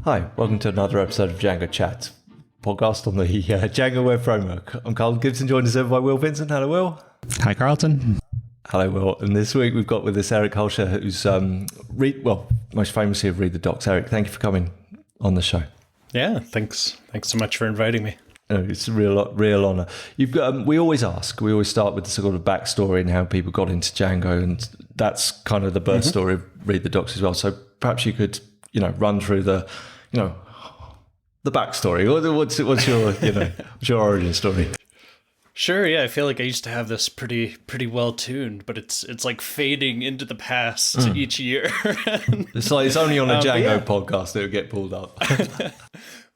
Hi, welcome to another episode of Django Chat, podcast on the Django web framework. I'm Carl Gibson, joined as ever by Will Vincent. Hello, Will. Hi, Carlton. Hello, Will. And this week we've got with us Eric Holscher, who's most famously of Read the Docs. Eric, thank you for coming on the show. Yeah, thanks so much for inviting me. It's a real honour. You've got. We always start with the sort of backstory and how people got into Django, and that's kind of the birth story of Read the Docs as well. So perhaps you could, run through the backstory. What's your origin story? Sure, yeah. I feel like I used to have this pretty well tuned, but it's like fading into the past each year. It's only on a Django podcast that it would get pulled up.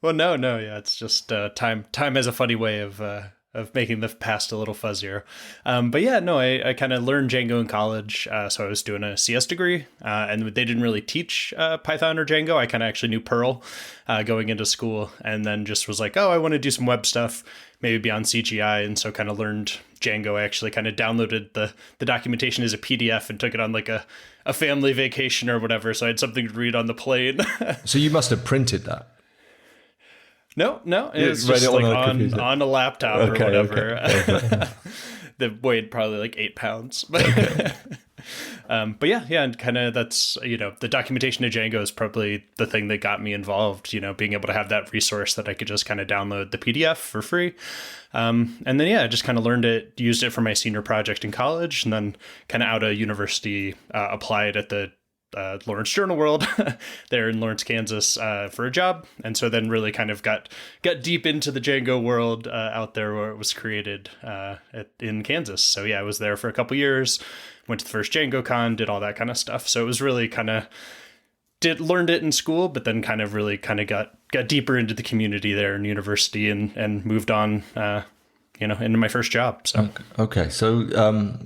Well, no, yeah. It's just time has a funny way of making the past a little fuzzier. But yeah, no, I kind of learned Django in college. So I was doing a CS degree, and they didn't really teach Python or Django. I kind of actually knew Perl going into school, and then just was like, oh, I want to do some web stuff, maybe beyond CGI. And so kind of learned Django. I actually kind of downloaded the documentation as a PDF and took it on like a family vacation or whatever. So I had something to read on the plane. So you must have printed that. No, it was just like on a laptop or whatever. Okay. That weighed probably like 8 pounds. Okay. But yeah, and kind of that's, the documentation of Django is probably the thing that got me involved, being able to have that resource that I could just kind of download the PDF for free. And then, I just kind of learned it, used it for my senior project in college, and then kind of out of university, applied at the Lawrence Journal World there in Lawrence, Kansas, for a job. And so then really kind of got deep into the Django world out there where it was created in Kansas. So yeah, I was there for a couple years, went to the first Django Con, did all that kind of stuff. So it was really kind of learned it in school, but then kind of really kind of got deeper into the community there in university and moved on, into my first job. So okay. So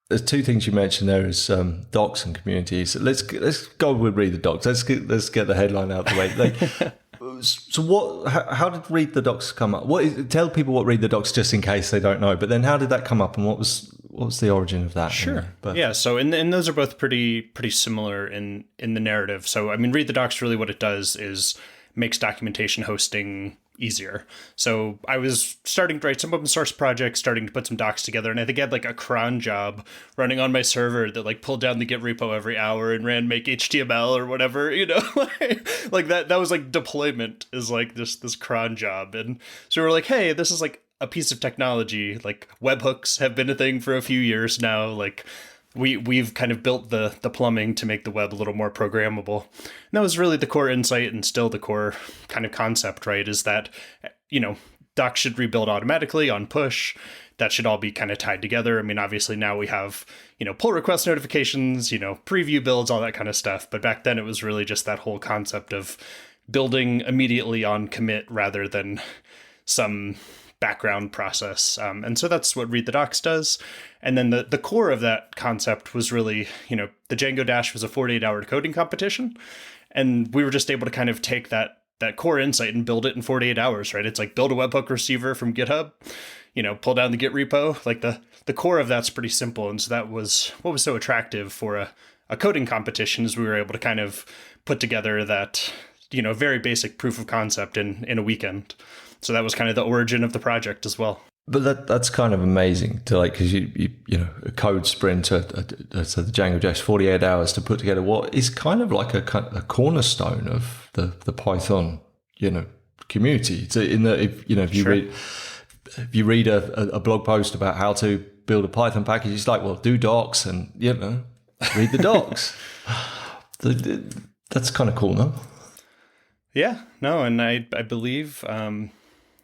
there's two things you mentioned there is docs and communities. So let's go with Read the Docs. Let's get the headline out of the way. So how did Read the Docs come up? Tell people what Read the Docs just in case they don't know. But then how did that come up, and what was the origin of that? Sure. Yeah. So and those are both pretty similar in the narrative. So I mean, Read the Docs, really what it does is makes documentation hosting easier. So I was starting to write some open source projects, starting to put some docs together, and I think I had like a cron job running on my server that like pulled down the Git repo every hour and ran make HTML or whatever, like that was like deployment is like this cron job. And so we're like, hey, this is like a piece of technology, like webhooks have been a thing for a few years now, like we've kind of built the plumbing to make the web a little more programmable. And that was really the core insight, and still the core kind of concept, right? Is that, docs should rebuild automatically on push. That should all be kind of tied together. I mean, obviously now we have, pull request notifications, preview builds, all that kind of stuff. But back then it was really just that whole concept of building immediately on commit rather than some background process. And so that's what Read the Docs does. And then the core of that concept was really, the Django Dash was a 48-hour coding competition. And we were just able to kind of take that core insight and build it in 48 hours, right? It's like build a webhook receiver from GitHub, pull down the Git repo. Like the core of that's pretty simple. And so that was what was so attractive for a coding competition, is we were able to kind of put together that, very basic proof of concept in a weekend. So that was kind of the origin of the project as well. But that's kind of amazing to because you a code sprint to the Django Dash 48 hours to put together what is kind of like a cornerstone of the Python community. So if you read a blog post about how to build a Python package, it's like, well, do docs and read the docs. That's kind of cool, no? Yeah, no, and I believe.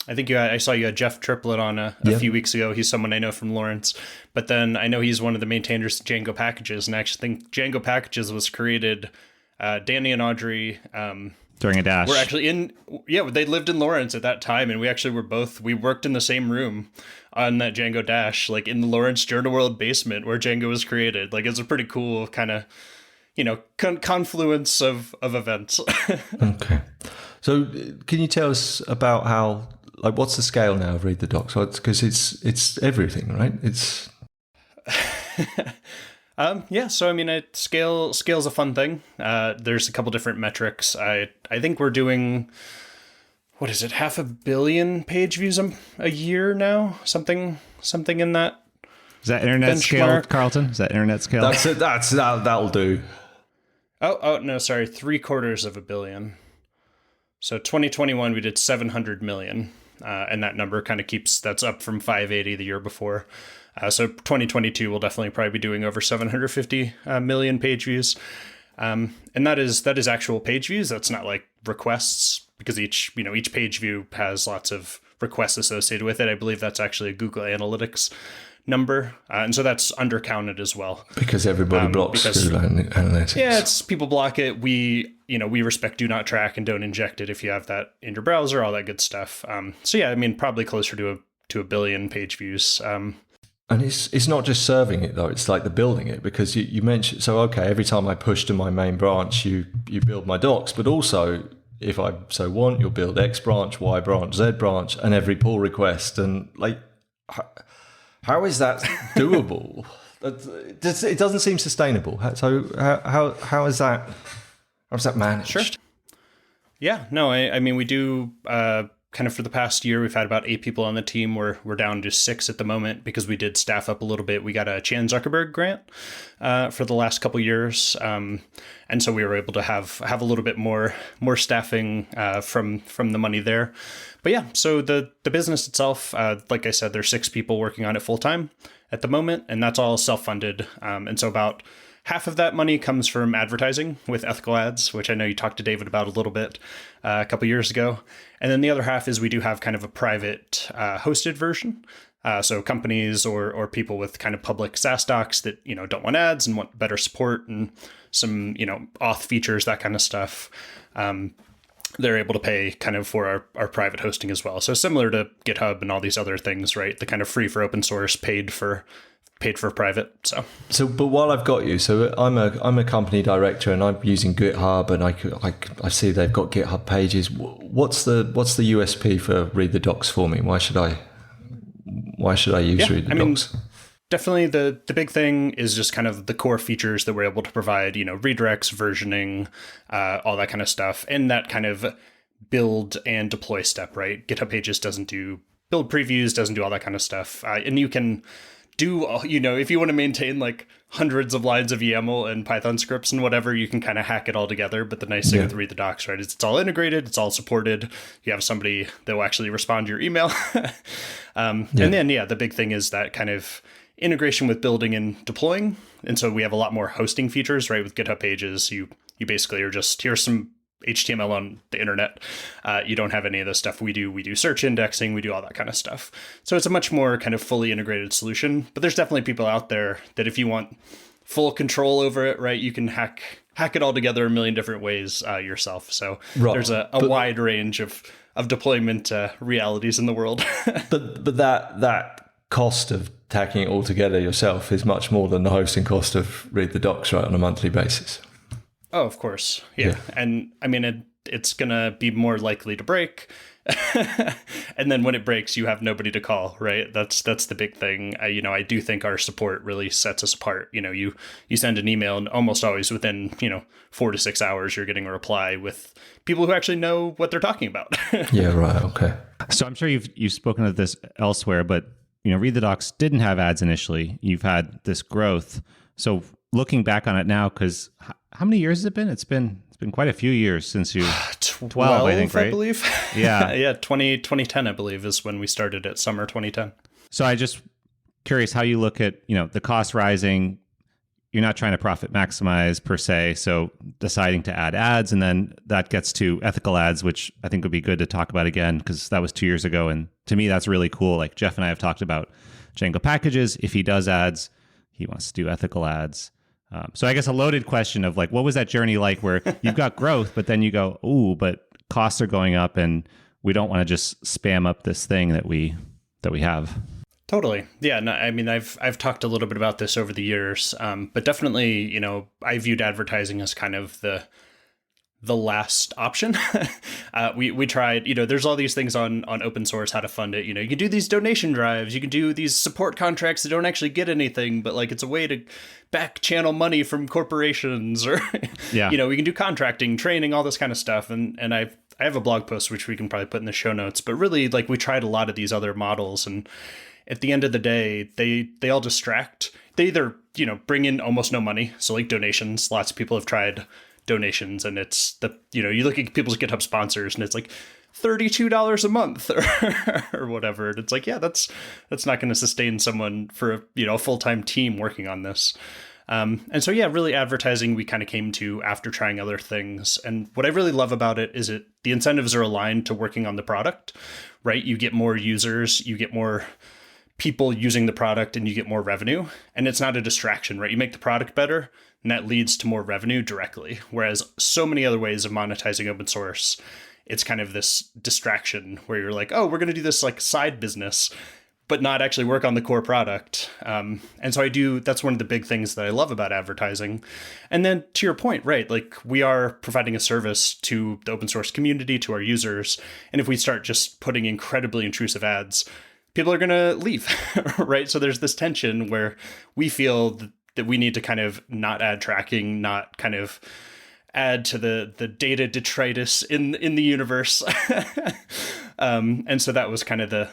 I think I saw you had Jeff Triplett on a few weeks ago. He's someone I know from Lawrence. But then I know he's one of the maintainers of Django packages. And I actually think Django packages was created, Danny and Audrey... during a dash. We're actually they lived in Lawrence at that time. And we actually we worked in the same room on that Django Dash, like in the Lawrence Journal World basement where Django was created. Like it's a pretty cool kind of, confluence of events. Okay. So can you tell us about how... what's the scale now of Read the Docs? Because it's everything, right? It's Yeah, so I mean, scale's a fun thing. There's a couple different metrics. I think we're doing, what is it, 500 million page views a year now? Something in that. Is that internet scale, benchmark. Carlton? Is that internet scale? That's it. That'll do. Oh no, sorry, 750 million. So 2021 we did 700 million, and that number kind of that's up from 580 the year before. So 2022 we'll definitely probably be doing over 750 million page views, and that is actual page views. That's not like requests, because each page view has lots of requests associated with it. I believe that's actually a Google Analytics number, and so that's undercounted as well. Because everybody blocks Google Analytics. Yeah, it's people block it. We respect do not track and don't inject it if you have that in your browser, all that good stuff. So yeah, I mean, probably closer to a billion page views. And it's not just serving it though; it's like the building it, because you mentioned, so okay, every time I push to my main branch, you build my docs, but also if I so want, you'll build X branch, Y branch, Z branch, and every pull request, and like. How is that doable? It doesn't seem sustainable. So how is that? How's that managed? Sure. Yeah, no, I mean, we do kind of for the past year, we've had about 8 people on the team. We're down to 6 at the moment because we did staff up a little bit. We got a Chan Zuckerberg grant for the last couple years, and so we were able to have a little bit more staffing from the money there. But yeah, so the business itself, like I said, there's 6 people working on it full time at the moment, and that's all self-funded. And so about half of that money comes from advertising with ethical ads, which I know you talked to David about a little bit a couple years ago. And then the other half is we do have kind of a private hosted version. So companies or people with kind of public SaaS docs that, don't want ads and want better support and some, auth features, that kind of stuff. They're able to pay kind of for our private hosting as well. So similar to GitHub and all these other things, right? The kind of free for open source, paid for private. So but while I've got you, so I'm a company director and I'm using GitHub, and I see they've got GitHub pages. What's the USP for Read the Docs for me? Why should I use Read the Docs? Definitely the big thing is just kind of the core features that we're able to provide, redirects, versioning, all that kind of stuff, and that kind of build and deploy step, right? GitHub Pages doesn't do build previews, doesn't do all that kind of stuff. And you can do, if you want to maintain like hundreds of lines of YAML and Python scripts and whatever, you can kind of hack it all together. But the nice thing with Read the Docs, right, is it's all integrated, it's all supported. You have somebody that will actually respond to your email. And then, the big thing is that kind of integration with building and deploying. And so we have a lot more hosting features, right? With GitHub Pages, you basically are just, here's some HTML on the internet. You don't have any of the stuff we do. We do search indexing. We do all that kind of stuff. So it's a much more kind of fully integrated solution. But there's definitely people out there that if you want full control over it, right, you can hack it all together a million different ways yourself. So there's a wide range of deployment realities in the world. but that cost of hacking it all together yourself is much more than the hosting cost of Read the Docs, right, on a monthly basis. Oh, of course. Yeah. And I mean, it's going to be more likely to break. And then when it breaks, you have nobody to call, right? That's the big thing. I do think our support really sets us apart. You send an email and almost always within, 4 to 6 hours, you're getting a reply with people who actually know what they're talking about. Yeah, right. Okay. So I'm sure you've spoken of this elsewhere, but Read the Docs didn't have ads initially. You've had this growth. So looking back on it now, because how many years has it been? It's been quite a few years since you 12, I think, right? I believe. Yeah. 2010, I believe, is when we started at summer 2010. So I just curious how you look at, the cost rising. You're not trying to profit maximize per se. So deciding to add ads, and then that gets to ethical ads, which I think would be good to talk about again, because that was 2 years ago. And to me, that's really cool. Like Jeff and I have talked about Django packages. If he does ads, he wants to do ethical ads. So I guess a loaded question of like, what was that journey like where you've got growth, but then you go, ooh, but costs are going up and we don't want to just spam up this thing that we have. Totally. Yeah. No, I mean, I've talked a little bit about this over the years, but definitely, I viewed advertising as kind of the the last option. We tried, there's all these things on open source, how to fund it. You can do these donation drives, you can do these support contracts that don't actually get anything, but like it's a way to back channel money from corporations, or, we can do contracting, training, all this kind of stuff. And I have a blog post, which we can probably put in the show notes, but really like we tried a lot of these other models, and at the end of the day, they all distract. They either, bring in almost no money. So like donations, lots of people have tried donations, and it's you look at people's GitHub sponsors and it's like $32 a month or whatever. And it's like, yeah, that's not going to sustain someone for a full-time team working on this. And so, yeah, really advertising we kind of came to after trying other things. And what I really love about it is the incentives are aligned to working on the product, right? You get more users, you get more people using the product, and you get more revenue. And it's not a distraction, right? You make the product better, and that leads to more revenue directly. Whereas so many other ways of monetizing open source, it's kind of this distraction where you're like, oh, we're going to do this like side business, but not actually work on the core product. And so that's one of the big things that I love about advertising. And then to your point, right, like we are providing a service to the open source community, to our users. And if we start just putting incredibly intrusive ads, people are going to leave, right? So there's this tension where we feel that we need to kind of not add tracking, not kind of add to the data detritus in the universe. And so that was kind of the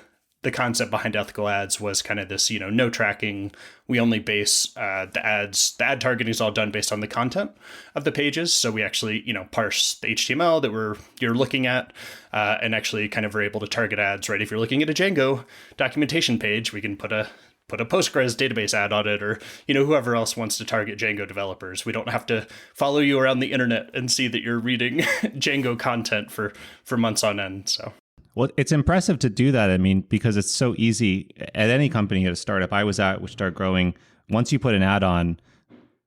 concept behind ethical ads, was kind of this, no tracking. We only base the ads. The ad targeting is all done based on the content of the pages. So we actually, parse the HTML that you're looking at, and actually kind of are able to target ads, right? If you're looking at a Django documentation page, we can put a Postgres database ad on it, or, whoever else wants to target Django developers. We don't have to follow you around the internet and see that you're reading Django content for months on end. So. Well, it's impressive to do that. I mean, because it's so easy at any company, at a startup I was at, which started growing. Once you put an ad on,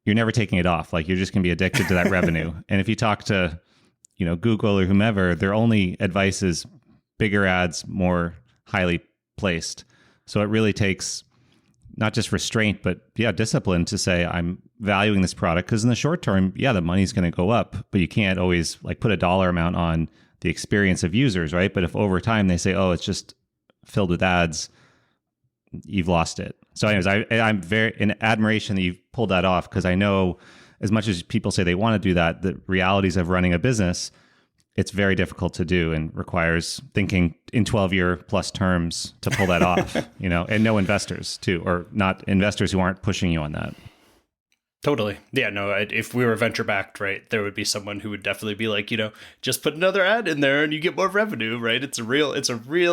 you're never taking it off. Like, you're just going to be addicted to that revenue. And if you talk to, Google or whomever, their only advice is bigger ads, more highly placed. So it really takes not just restraint, but discipline to say, I'm valuing this product, because in the short term, the money's going to go up, but you can't always like put a dollar amount on the experience of users, right? But if over time they say, oh, it's just filled with ads, you've lost it. So anyways, I'm very in admiration that you've pulled that off, because I know as much as people say they want to do that, the realities of running a business, it's very difficult to do and requires thinking in 12-year plus terms to pull that off, and no investors too, or not investors who aren't pushing you on that. Totally. Yeah, no, if we were venture backed, right, there would be someone who would definitely be like, just put another ad in there and you get more revenue, right? It's a real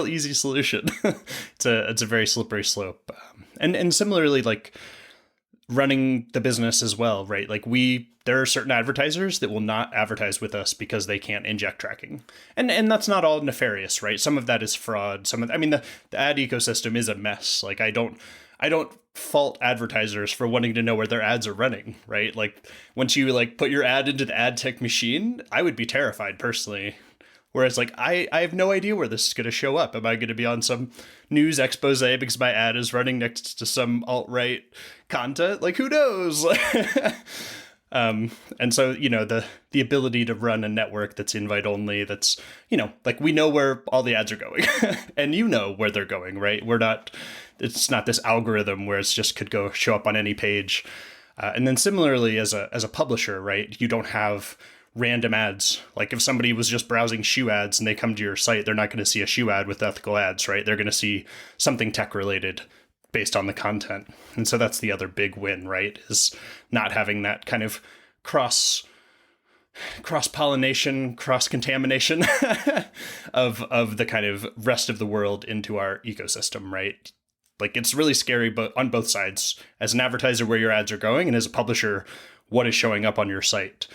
easy solution. It's a very slippery slope. And similarly, like running the business as well, right? Like there are certain advertisers that will not advertise with us because they can't inject tracking. And that's not all nefarious, right? Some of that is fraud. The ad ecosystem is a mess. Like I don't fault advertisers for wanting to know where their ads are running, right? Like once you like put your ad into the ad tech machine, I would be terrified personally. Whereas like I have no idea where this is going to show up. Am I going to be on some news expose because my ad is running next to some alt-right content? Like who knows? And so, the ability to run a network that's invite only, that's, like we know where all the ads are going and where they're going, right? It's not this algorithm where it's just could go show up on any page. And then similarly as a publisher, right? You don't have random ads. Like if somebody was just browsing shoe ads and they come to your site, they're not going to see a shoe ad with ethical ads, right? They're going to see something tech related based on the content. And so that's the other big win, right? Is not having that kind of cross-pollination, cross-contamination of the kind of rest of the world into our ecosystem, right? Like it's really scary, but on both sides, as an advertiser, where your ads are going, and as a publisher, what is showing up on your site.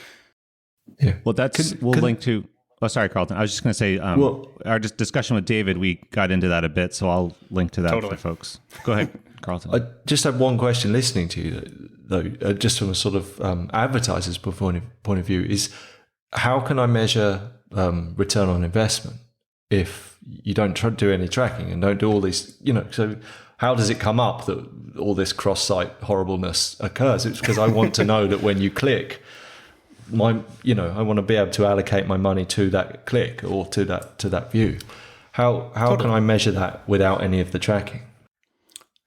Yeah. Well, we'll link to. Oh, sorry, Carlton. I was just going to say, our discussion with David, we got into that a bit, so I'll link to that for folks. Go ahead, Carlton. I just have one question listening to you, though, just from a sort of advertiser's point of view, is how can I measure return on investment if you don't do any tracking and don't do all these, so how does it come up that all this cross-site horribleness occurs? It's because I want to know that when you click, I want to be able to allocate my money to that click or to that view. How can I measure that without any of the tracking?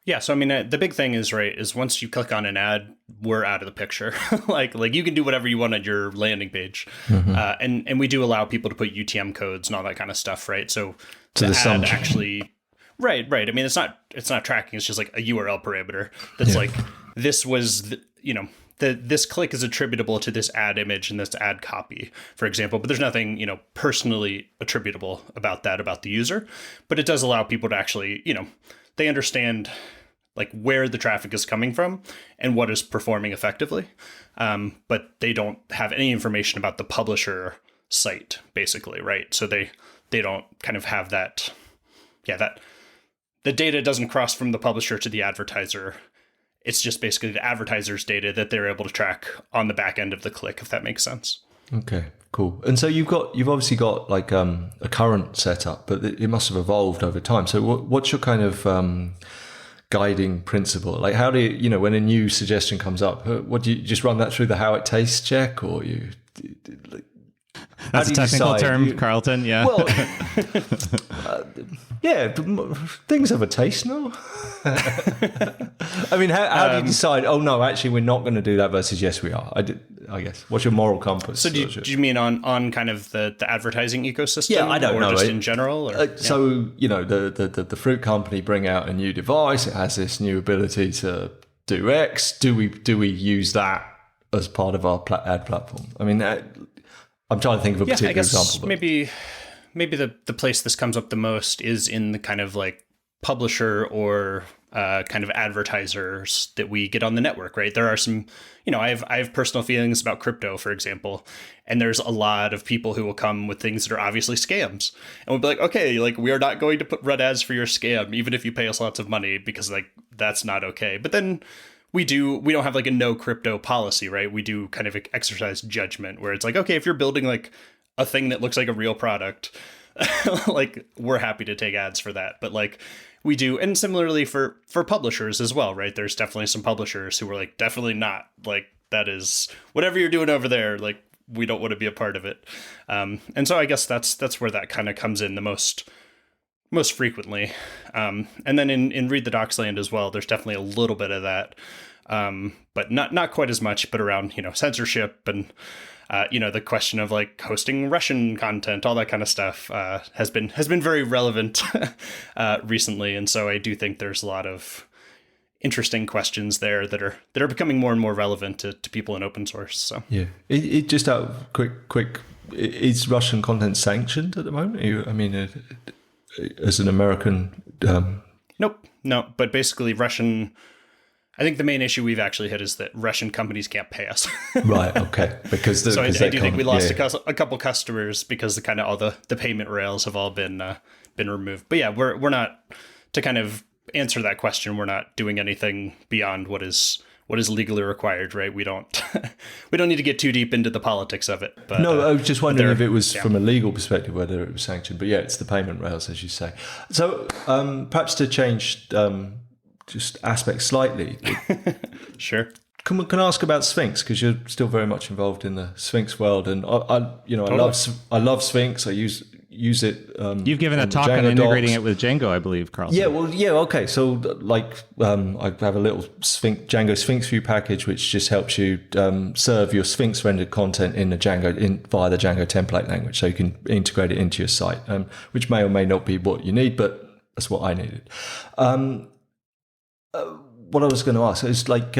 Yeah, so I mean, the big thing is once you click on an ad, we're out of the picture. like you can do whatever you want on your landing page, and we do allow people to put UTM codes and all that kind of stuff, right? So the ad actually, right. I mean, it's not tracking. It's just like a URL parameter that's like this was this click is attributable to this ad image and this ad copy, for example. But there's nothing personally attributable about the user. But it does allow people to actually they understand like where the traffic is coming from and what is performing effectively. But they don't have any information about the publisher site, basically, right? So they don't kind of have that the data doesn't cross from the publisher to the advertiser. It's just basically the advertiser's data that they're able to track on the back end of the click, if that makes sense. Okay, cool. And so you've obviously got like a current setup, but it must have evolved over time. So what's your kind of guiding principle? Like, how do you, when a new suggestion comes up, what do you just run that through the how it tastes check, or you? That's a technical term, Carlton. Yeah. Well, yeah, things have a taste, no? I mean, how do you decide? Oh no, actually, we're not going to do that. Versus yes, we are. I guess. What's your moral compass? So do you mean on kind of the advertising ecosystem? Yeah, I don't know. Or just in general? Or, So the fruit company bring out a new device. It has this new ability to do X. Do we use that as part of our ad platform? I mean, I'm trying to think of a particular example. But maybe the place this comes up the most is in the kind of like publisher or kind of advertisers that we get on the network, right? There are some, I have personal feelings about crypto, for example, and there's a lot of people who will come with things that are obviously scams, and we'll be like, okay, like we are not going to run ads for your scam, even if you pay us lots of money, because like that's not okay. But then we don't have like a no crypto policy, right? We do kind of exercise judgment where it's like, okay, if you're building like a thing that looks like a real product, like we're happy to take ads for that. But like we do, and similarly for publishers as well, right? There's definitely some publishers who are like, definitely not, like that is whatever you're doing over there, like we don't want to be a part of it. And so I guess that's where that kind of comes in the most frequently. And then in Read the Docs land as well, there's definitely a little bit of that, but not quite as much, but around, censorship and, the question of like hosting Russian content, all that kind of stuff, has been very relevant, recently. And so I do think there's a lot of interesting questions there that are becoming more and more relevant to people in open source. So yeah, it just out of quick, is Russian content sanctioned at the moment? As an American, Nope, no. But basically, I think the main issue we've actually hit is that Russian companies can't pay us. Right. Okay. Because so I do think we lost a couple customers because the kind of all the payment rails have all been removed. But yeah, we're not, to kind of answer that question, we're not doing anything beyond what is legally required, right? We don't need to get too deep into the politics of it. But, no, I was just wondering if it was from a legal perspective whether it was sanctioned. But yeah, it's the payment rails, as you say. So perhaps to change just aspects slightly. Sure. Can I ask about Sphinx, because you're still very much involved in the Sphinx world, and I love Sphinx. I use it. You've given a talk on integrating it with Django, I believe, Carlson. Yeah, okay. So like, I have a little Django Sphinx View package, which just helps you serve your Sphinx rendered content in the Django via the Django template language, so you can integrate it into your site, which may or may not be what you need, but that's what I needed. What I was going to ask is like,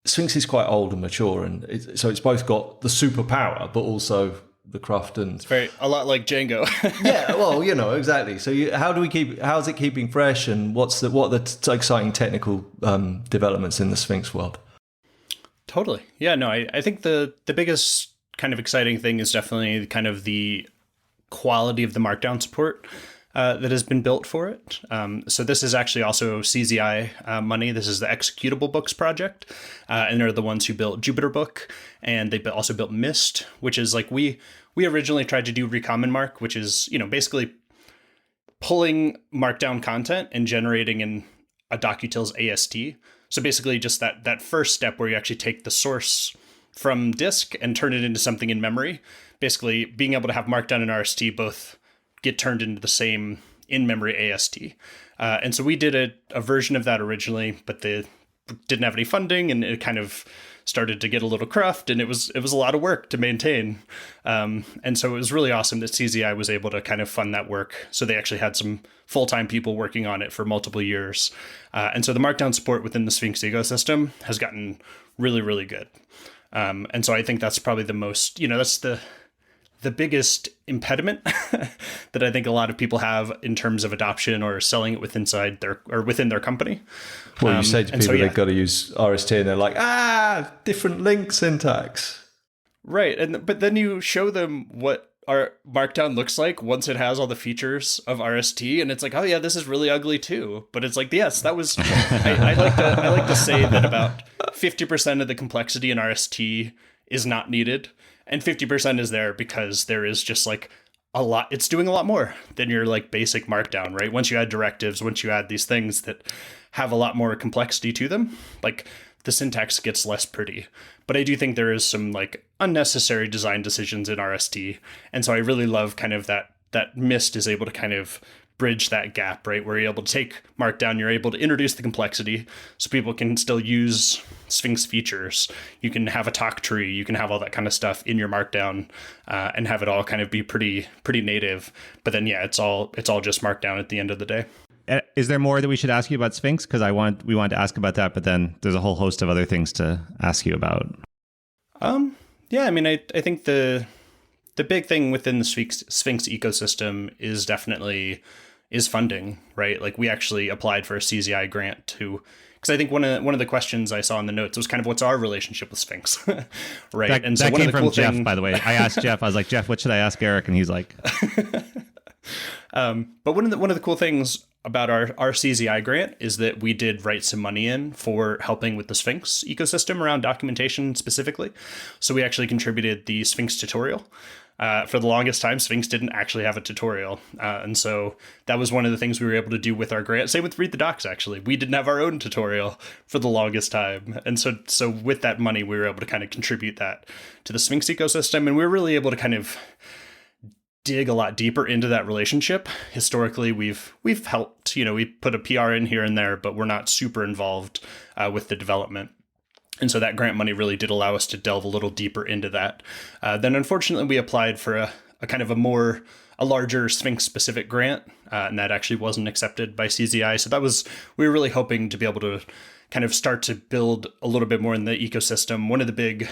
Sphinx is quite old and mature, and so it's both got the superpower, but also the craft, and it's a lot like Django. Yeah, well, exactly. So how's it keeping fresh, and what are the exciting technical developments in the Sphinx world? Totally. Yeah, no, I think the biggest kind of exciting thing is definitely kind of the quality of the markdown support that has been built for it. So this is actually also CZI money. This is the Executable Books project. And they're the ones who built Jupyter Book. And they also built Mist, which is like, we originally tried to do Recommon Mark, which is, basically pulling markdown content and generating in a DocuTills AST. So basically just that first step where you actually take the source from disk and turn it into something in memory. Basically, being able to have Markdown and RST both get turned into the same in-memory AST. And so we did a version of that originally, but they didn't have any funding, and it kind of started to get a little cruft, and it was a lot of work to maintain. And so it was really awesome that CZI was able to kind of fund that work. So they actually had some full-time people working on it for multiple years. And so the Markdown support within the Sphinx ecosystem has gotten really, really good. And so I think that's probably the most, that's the biggest impediment that I think a lot of people have in terms of adoption or selling it within their company. Well, you say to people they've got to use RST, and they're like, different link syntax. Right. But then you show them what our Markdown looks like once it has all the features of RST, and it's like, oh yeah, this is really ugly too. But it's like, yes, that was. I like to say that about 50% of the complexity in RST is not needed, and 50% is there because there is just like a lot. It's doing a lot more than your like basic Markdown, right? Once you add directives, once you add these things that have a lot more complexity to them, like the syntax gets less pretty. But I do think there is some like unnecessary design decisions in RST. And so I really love kind of that Mist is able to kind of bridge that gap, right? Where you're able to take Markdown, you're able to introduce the complexity so people can still use Sphinx features. You can have a talk tree, you can have all that kind of stuff in your Markdown and have it all kind of be pretty native. But then, yeah, it's all just Markdown at the end of the day. Is there more that we should ask you about Sphinx? Because we want to ask about that, but then there's a whole host of other things to ask you about. Yeah, I mean, I think the big thing within the Sphinx ecosystem is definitely funding, right? Like we actually applied for a CZI grant because I think one of the questions I saw in the notes was kind of what's our relationship with Sphinx, right? That came from Jeff, by the way. I asked Jeff, I was like, Jeff, what should I ask Eric? And he's like, but one of the cool things about our CZI grant is that we did write some money in for helping with the Sphinx ecosystem around documentation specifically. So we actually contributed the Sphinx tutorial. For the longest time, Sphinx didn't actually have a tutorial. And so that was one of the things we were able to do with our grant. Same with Read the Docs, actually. We didn't have our own tutorial for the longest time. And so with that money, we were able to kind of contribute that to the Sphinx ecosystem. And we were really able to kind of dig a lot deeper into that relationship. Historically, we've helped, we put a PR in here and there, but we're not super involved with the development. And so that grant money really did allow us to delve a little deeper into that. Then unfortunately, we applied for a kind of a larger Sphinx specific grant, and that actually wasn't accepted by CZI. So we were really hoping to be able to kind of start to build a little bit more in the ecosystem. One of the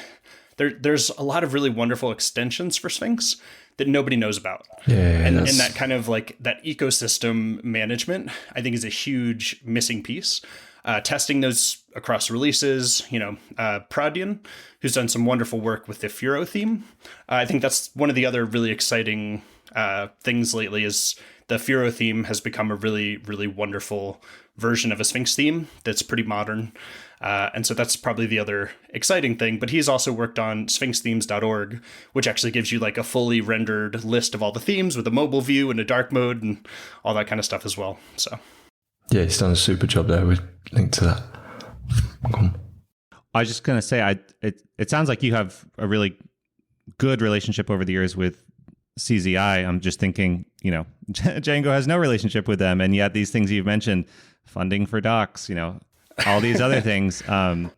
there's a lot of really wonderful extensions for Sphinx that nobody knows about. And that kind of like that ecosystem management, I think, is a huge missing piece. Testing those across releases, Pradian, who's done some wonderful work with the Furo theme. I think that's one of the other really exciting things lately is the Furo theme has become a really, really wonderful version of a Sphinx theme that's pretty modern. And so that's probably the other exciting thing. But he's also worked on sphinxthemes.org, which actually gives you like a fully rendered list of all the themes with a mobile view and a dark mode and all that kind of stuff as well. So yeah, he's done a super job there. We linked to that. I was just going to say, it sounds like you have a really good relationship over the years with CZI. I'm just thinking, Django has no relationship with them. And yet these things you've mentioned, funding for docs, all these other things, so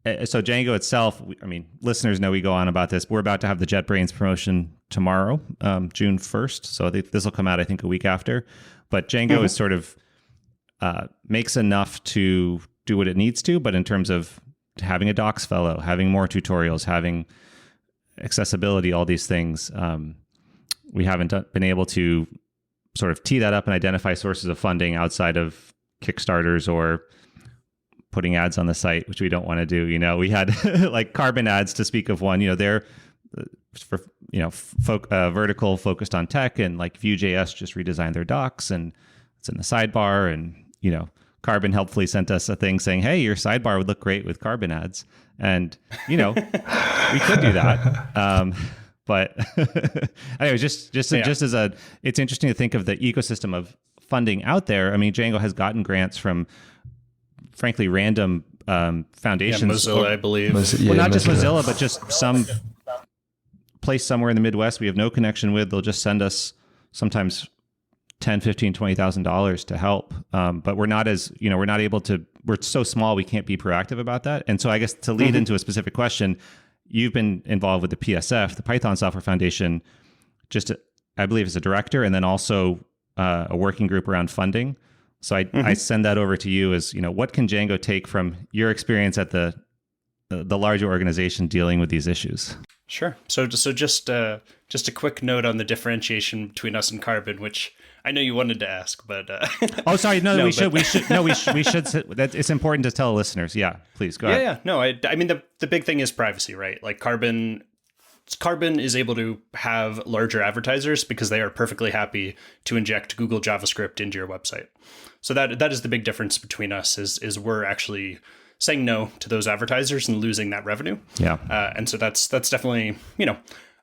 Django itself, listeners know we go on about this. We're about to have the JetBrains promotion tomorrow, June 1st. So this will come out, I think, a week after. But Django is sort of makes enough to do what it needs to. But in terms of having a docs fellow, having more tutorials, having accessibility, all these things, we haven't been able to sort of tee that up and identify sources of funding outside of Kickstarters or putting ads on the site, which we don't want to do. We had like Carbon ads, to speak of one. They're for vertical focused on tech, and like Vue.js just redesigned their docs and it's in the sidebar, and Carbon helpfully sent us a thing saying, hey, your sidebar would look great with Carbon ads. And we could do that. But anyway, just as it's interesting to think of the ecosystem of funding out there. Django has gotten grants from frankly random foundations. Mozilla, I believe. Well, not just Mozilla, but just some place somewhere in the Midwest we have no connection with. They'll just send us sometimes $10,000, $15,000, $20,000 to help. But we're not as, we're not able to, we're so small, we can't be proactive about that. And so I guess to lead into a specific question, you've been involved with the PSF, the Python Software Foundation, I believe as a director, and then also a working group around funding. So I send that over to you as, what can Django take from your experience at the larger organization dealing with these issues? Sure. So just a quick note on the differentiation between us and Carbon, which I know you wanted to ask, but oh, sorry. No, we should. It's important to tell listeners. Yeah, please go ahead. Yeah. No, I mean the big thing is privacy, right? Like Carbon is able to have larger advertisers because they are perfectly happy to inject Google JavaScript into your website. So that is the big difference between us is we're actually saying no to those advertisers and losing that revenue. Yeah. And so that's definitely,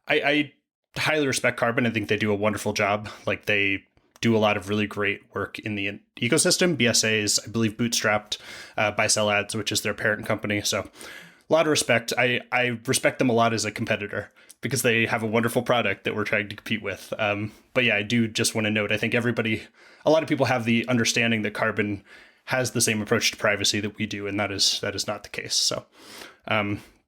I highly respect Carbon. I think they do a wonderful job. Like they do a lot of really great work in the ecosystem. BSA is, I believe, bootstrapped by Sell Ads, which is their parent company. So a lot of respect. I respect them a lot as a competitor because they have a wonderful product that we're trying to compete with. But yeah, I do just want to note, I think a lot of people have the understanding that Carbon has the same approach to privacy that we do, and that is not the case. So,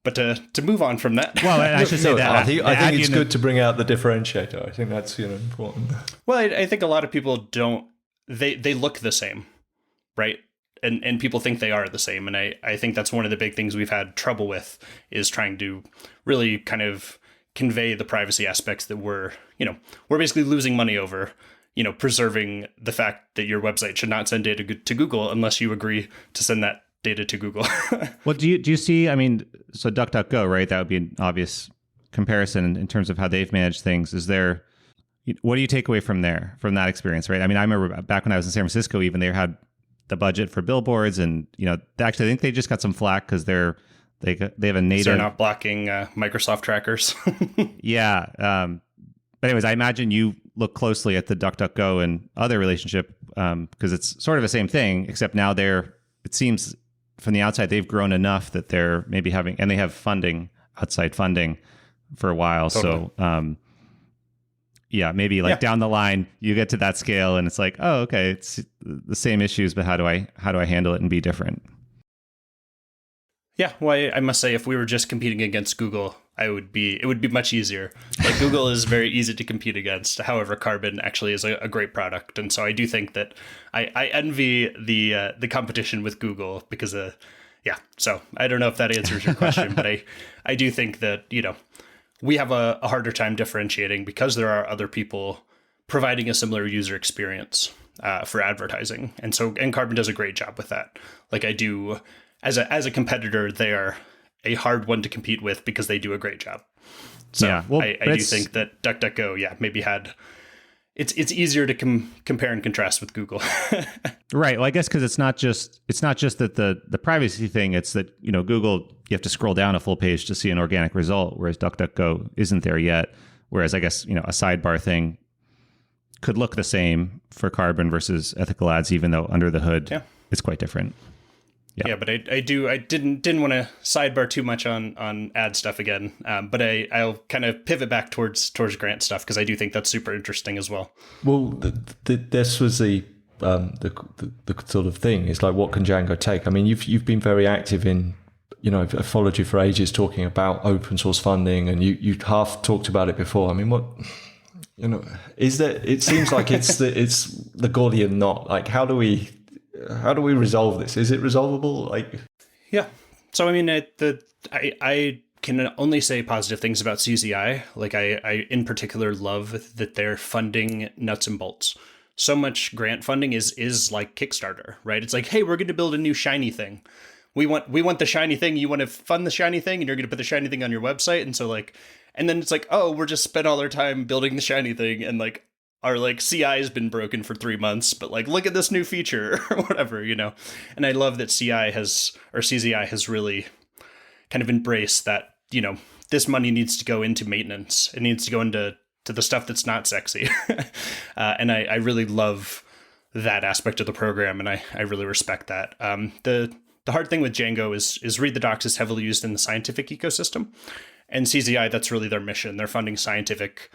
but to move on from that, well, I should say that I think it's good to bring out the differentiator. I think that's important. Well, I think a lot of people don't. They look the same, right? And people think they are the same, and I think that's one of the big things we've had trouble with is trying to really kind of convey the privacy aspects that we're basically losing money over. Preserving the fact that your website should not send data to Google unless you agree to send that data to Google. Well, do you see, so DuckDuckGo, right? That would be an obvious comparison in terms of how they've managed things. What do you take away from that experience, right? I remember back when I was in San Francisco, even they had the budget for billboards and, actually I think they just got some flack because they have a native. They're not blocking Microsoft trackers. Yeah. But anyways, I imagine you look closely at the DuckDuckGo and other relationship because it's sort of the same thing, except now it seems from the outside, they've grown enough that they're maybe and they have outside funding for a while. Totally. So maybe down the line, you get to that scale and it's like, oh, okay, it's the same issues, but how do I handle it and be different? Yeah, well, I must say, if we were just competing against Google, it would be much easier. Like Google is very easy to compete against. However, Carbon actually is a great product, and so I do think that I envy the competition with Google because So I don't know if that answers your question, but I do think that we have a harder time differentiating because there are other people providing a similar user experience for advertising, and Carbon does a great job with that. Like I do. As a competitor, they are a hard one to compete with because they do a great job. So yeah, well, I do think that DuckDuckGo, maybe it's easier to compare and contrast with Google. Right. Well, I guess because it's not just that the privacy thing. It's that Google, you have to scroll down a full page to see an organic result, whereas DuckDuckGo isn't there yet. Whereas I guess a sidebar thing could look the same for Carbon versus ethical ads, even though under the hood it's quite different. Yeah, but I didn't want to sidebar too much on ad stuff again. But I'll kind of pivot back towards grant stuff because I do think that's super interesting as well. Well, this was the sort of thing. It's like, what can Django take? I mean, you've been very active in, I've followed you for ages talking about open source funding, and you half talked about it before. I mean, what is there? It seems like it's the Gordian knot. Like, how do we resolve this? Is it resolvable? Yeah. So I mean, I can only say positive things about CZI. Like I in particular love that they're funding nuts and bolts. So much grant funding is like Kickstarter, right? It's like, hey, we're going to build a new shiny thing. We want the shiny thing. You want to fund the shiny thing, and you're going to put the shiny thing on your website. And so and then it's like, oh, we're just spent all our time building the shiny thing, and our CI has been broken for 3 months, but look at this new feature or whatever, And I love that CZI has really kind of embraced that, this money needs to go into maintenance. It needs to go into the stuff that's not sexy. And I really love that aspect of the program, and I really respect that. the hard thing with Django is read the docs is heavily used in the scientific ecosystem, and CZI, that's really their mission. They're funding scientific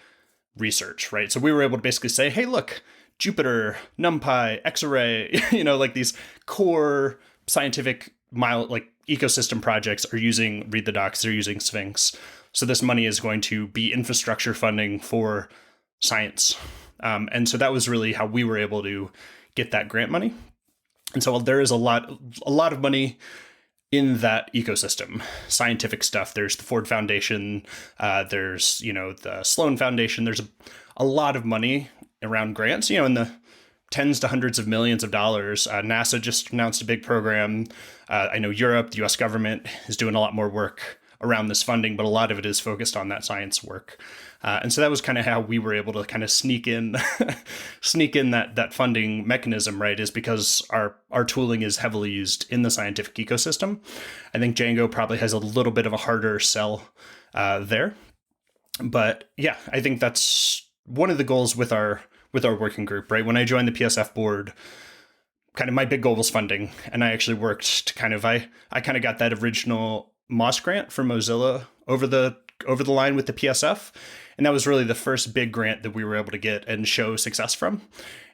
research, right? So we were able to basically say, hey, look, Jupyter, NumPy, Xarray, like these core scientific ecosystem projects are using Read the Docs, they're using Sphinx. So this money is going to be infrastructure funding for science. And so that was really how we were able to get that grant money. And so there is a lot of money in that ecosystem, scientific stuff. There's the Ford Foundation, there's, the Sloan Foundation. There's a lot of money around grants, in the tens to hundreds of millions of dollars. NASA just announced a big program. I know Europe, the US government is doing a lot more work around this funding, but a lot of it is focused on that science work. And so that was kind of how we were able to kind of sneak in that funding mechanism, right? Is because our tooling is heavily used in the scientific ecosystem. I think Django probably has a little bit of a harder sell there. But yeah, I think that's one of the goals with our working group, right? When I joined the PSF board, kind of my big goal was funding. And I actually worked to I kind of got that original Moss grant from Mozilla over the line with the PSF. And that was really the first big grant that we were able to get and show success from.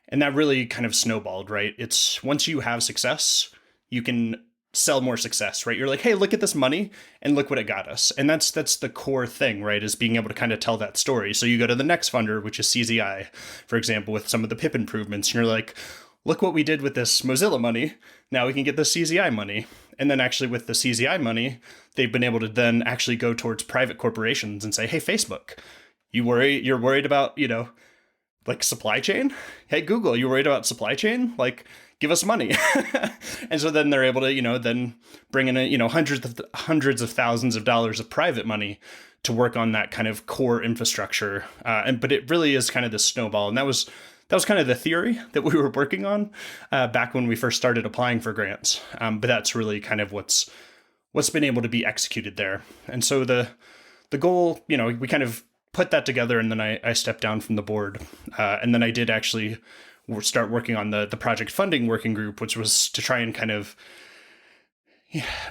And that really kind of snowballed, right? It's once you have success, you can sell more success, right? You're like, hey, look at this money and look what it got us. And that's the core thing, right? Is being able to kind of tell that story. So you go to the next funder, which is CZI, for example, with some of the PIP improvements. And you're like, look what we did with this Mozilla money. Now we can get the CZI money. And then actually with the CZI money, they've been able to then actually go towards private corporations and say, hey, Facebook, you're worried about, like supply chain? Hey, Google, you worried about supply chain? Like, give us money. And so then they're able to, then bring in, hundreds of thousands of dollars of private money to work on that kind of core infrastructure. But it really is kind of this snowball. And that was kind of the theory that we were working on back when we first started applying for grants. But that's really kind of what's been able to be executed there. And so the goal, we kind of put that together, and then I stepped down from the board. And then I did actually start working on the project funding working group, which was to try and kind of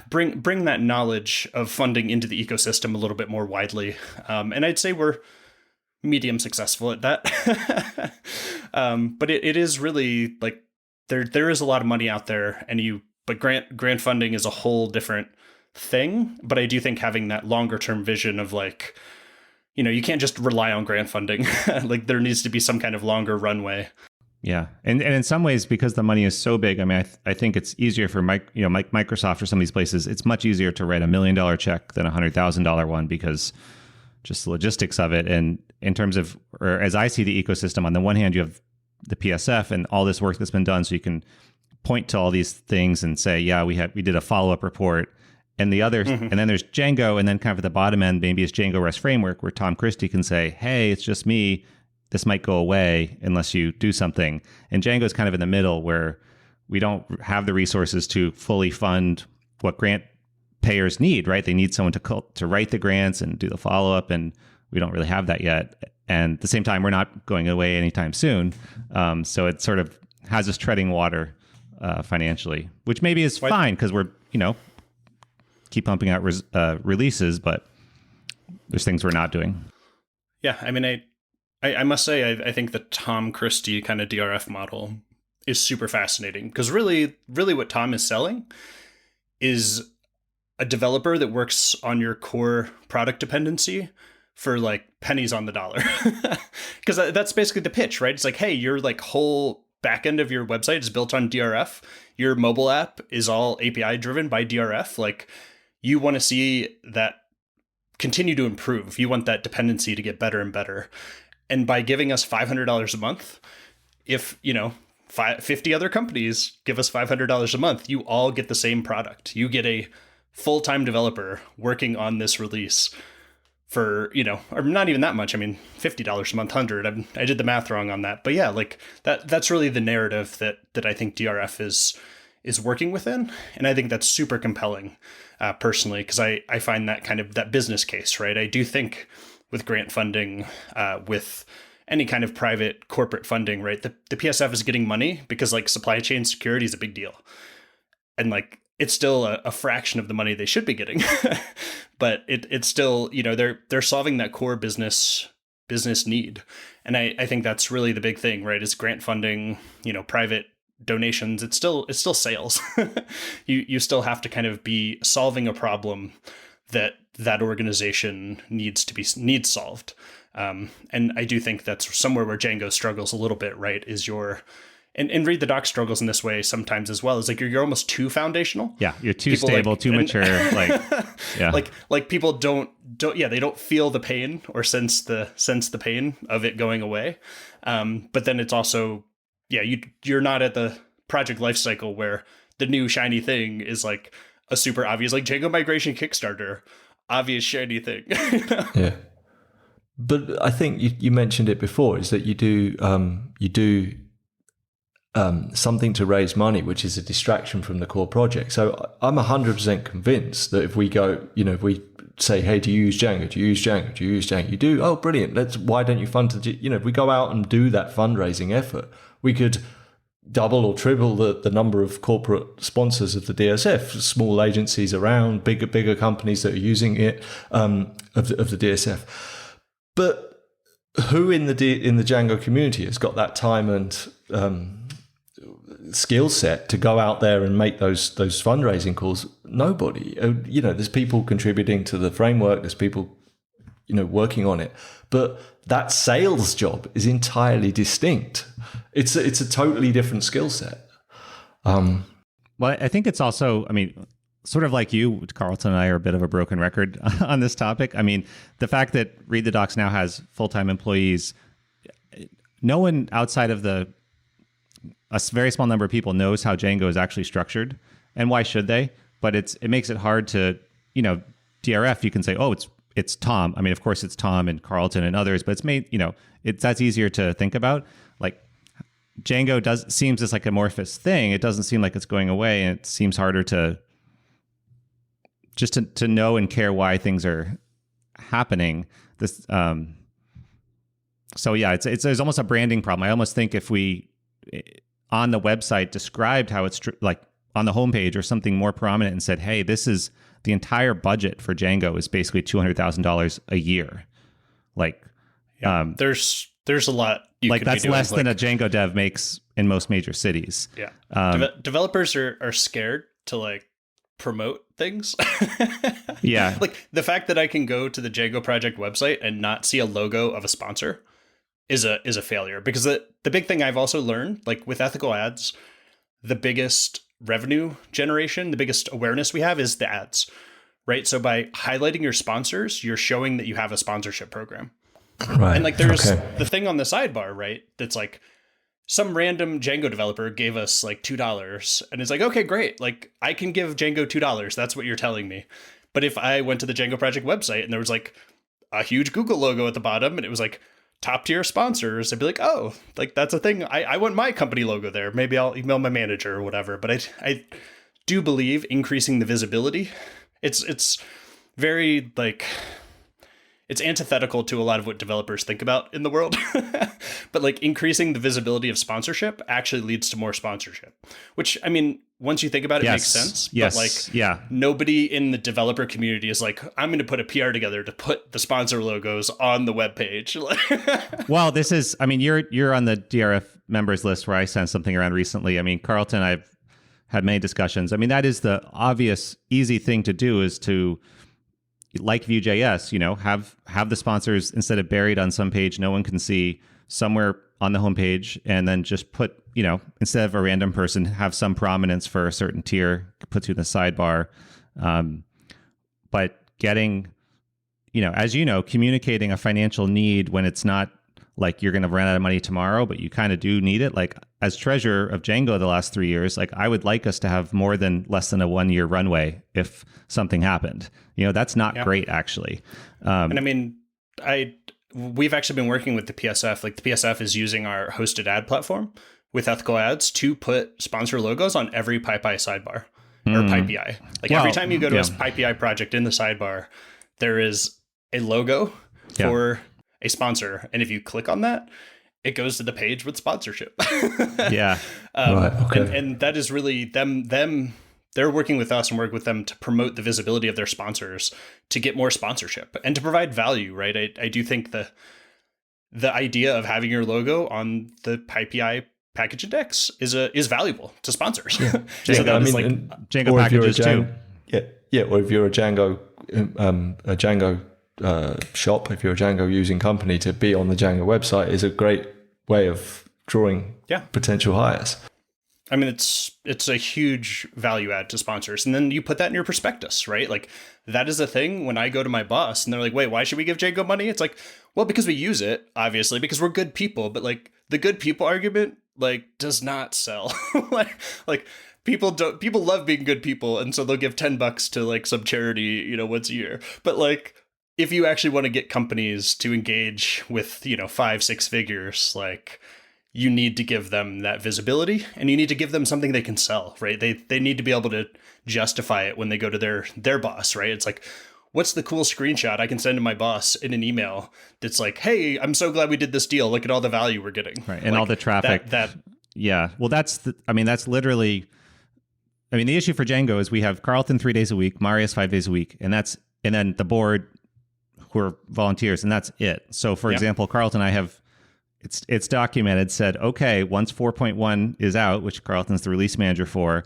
bring that knowledge of funding into the ecosystem a little bit more widely. And I'd say we're medium successful at that. But it is really like there is a lot of money out there, but grant funding is a whole different thing. But I do think having that longer term vision of like, you can't just rely on grant funding. Like there needs to be some kind of longer runway. Yeah. And in some ways, because the money is so big, I mean, I think it's easier for Microsoft or some of these places. It's much easier to write $1 million check than $100,000 one, because just the logistics of it. And in terms of, or as I see the ecosystem, on the one hand, you have the PSF and all this work that's been done. So you can point to all these things and say, yeah, we did a follow-up report. And the other, and then there's Django, and then kind of at the bottom end, maybe it's Django REST framework, where Tom Christie can say, hey, it's just me. This might go away unless you do something. And Django is kind of in the middle, where we don't have the resources to fully fund what grant payers need, right? They need someone to write the grants and do the follow-up, and we don't really have that yet. And at the same time, we're not going away anytime soon. So it sort of has us treading water financially, which maybe is fine because we're, keep pumping out releases, but there's things we're not doing. Yeah, I mean, I must say, I think the Tom Christie kind of DRF model is super fascinating, because really what Tom is selling is a developer that works on your core product dependency for like pennies on the dollar. Because that's basically the pitch, right? It's like, hey, your like whole back end of your website is built on DRF. Your mobile app is all API driven by DRF. Like, you want to see that continue to improve. You want that dependency to get better and better. And by giving us $500 a month, if, 50 other companies give us $500 a month, you all get the same product. You get a full-time developer working on this release for, or not even that much. I mean, $50 a month, 100. I did the math wrong on that. But yeah, like that's really the narrative that I think DRF is working within. And I think that's super compelling, personally, because I find that kind of that business case, right? I do think with grant funding, with any kind of private corporate funding, right? The PSF is getting money because like supply chain security is a big deal. And like it's still a fraction of the money they should be getting, but it's still, they're solving that core business need. And I think that's really the big thing, right? Is grant funding, private donations. It's still sales. You still have to kind of be solving a problem that organization needs solved. And I do think that's somewhere where Django struggles a little bit, right? Is and Read the Doc struggles in this way sometimes as well. Is like you're almost too foundational. Yeah, you're too stable, too mature. Like people don't they don't feel the pain or sense the pain of it going away. But then it's also you're not at the project lifecycle where the new shiny thing is like a super obvious, like Django migration Kickstarter, obvious shiny thing. Yeah. But I think you mentioned it before, is that you do something to raise money, which is a distraction from the core project. So I'm 100% convinced that if we go, if we say, hey, do you use Django? Do you use Django? Do you use Django? You do? Oh, brilliant. Why don't you fund, if we go out and do that fundraising effort, we could double or triple the number of corporate sponsors of the DSF, small agencies around, bigger companies that are using it, of the DSF. But who in the Django community has got that time and skill set to go out there and make those fundraising calls? Nobody. There's people contributing to the framework. There's people, working on it. But that sales job is entirely distinct. It's a totally different skill set. Well, I think it's also, sort of like you, Carlton and I are a bit of a broken record on this topic. The fact that Read the Docs now has full-time employees, no one outside of a very small number of people knows how Django is actually structured, and why should they? But it makes it hard to, DRF, you can say, oh, it's Tom. Of course it's Tom and Carlton and others, but it's made, that's easier to think about. Like Django seems this like amorphous thing. It doesn't seem like it's going away, and it seems harder to just to know and care why things are happening. This, so yeah, there's almost a branding problem. I almost think if we on the website described how it's like on the homepage or something more prominent and said, hey, this is the entire budget for Django is basically $200,000 a year. Like, there's a lot. That's less than a Django dev makes in most major cities. Yeah. Developers are scared to promote things. Yeah. Like the fact that I can go to the Django project website and not see a logo of a sponsor is a failure, because the big thing I've also learned, like with ethical ads, the biggest revenue generation, the biggest awareness we have is the ads, right? So by highlighting your sponsors, you're showing that you have a sponsorship program. Right. And there's the thing on the sidebar, right? That's like some random Django developer gave us $2 and it's like, okay, great. Like I can give Django $2. That's what you're telling me. But if I went to the Django project website and there was a huge Google logo at the bottom and it was top tier sponsors, I'd be like, oh, that's a thing. I want my company logo there. Maybe I'll email my manager or whatever. But I do believe increasing the visibility, it's very it's antithetical to a lot of what developers think about in the world. But increasing the visibility of sponsorship actually leads to more sponsorship, which once you think about it, makes sense. Yes. But nobody in the developer community is I'm going to put a PR together to put the sponsor logos on the webpage. Well, this is, you're on the DRF members list where I sent something around recently. Carlton and I've had many discussions. That is the obvious, easy thing to do, is to, like Vue.js, have the sponsors, instead of buried on some page no one can see, somewhere on the homepage, and then just put, instead of a random person, have some prominence for a certain tier, put you in the sidebar. But getting, as communicating a financial need when it's not like you're going to run out of money tomorrow, but you kind of do need it. Like as treasurer of Django the last 3 years, I would like us to have less than a 1 year runway if something happened. That's not great, actually. And we've actually been working with the PSF. The PSF is using our hosted ad platform with ethical ads to put sponsor logos on every PyPI sidebar or PyPI. Every time you go to a PyPI project in the sidebar, there is a logo for a sponsor. And if you click on that, it goes to the page with sponsorship. Yeah. Right. Okay. And that is really them they're working with us and work with them to promote the visibility of their sponsors, to get more sponsorship and to provide value, right? I do think the idea of having your logo on the PyPI package index is valuable to sponsors. Yeah. So that is like Django packages too. Yeah. Or if you're a Django shop, if you're a Django using company, to be on the Django website is a great way of drawing potential hires. I mean, it's a huge value add to sponsors. And then you put that in your prospectus, right? Like that is a thing when I go to my boss and they're like, wait, why should we give Django money? It's like, well, because we use it, obviously, because we're good people. But like the good people argument, like, does not sell. like people love being good people. And so they'll give $10 to like some charity, once a year. But like, if you actually want to get companies to engage with, 5-6 figures, like, you need to give them that visibility and you need to give them something they can sell, right? They need to be able to justify it when they go to their boss, right? It's like, what's the cool screenshot I can send to my boss in an email that's like, hey, I'm so glad we did this deal. Look at all the value we're getting. Right. And like, all the traffic. Yeah. Well, that's literally, the issue for Django is we have Carlton 3 days a week, Marius 5 days a week, and then the board who are volunteers, and that's it. So for example, Carlton and I have, it's documented, said, okay, once 4.1 is out, which Carlton's the release manager for,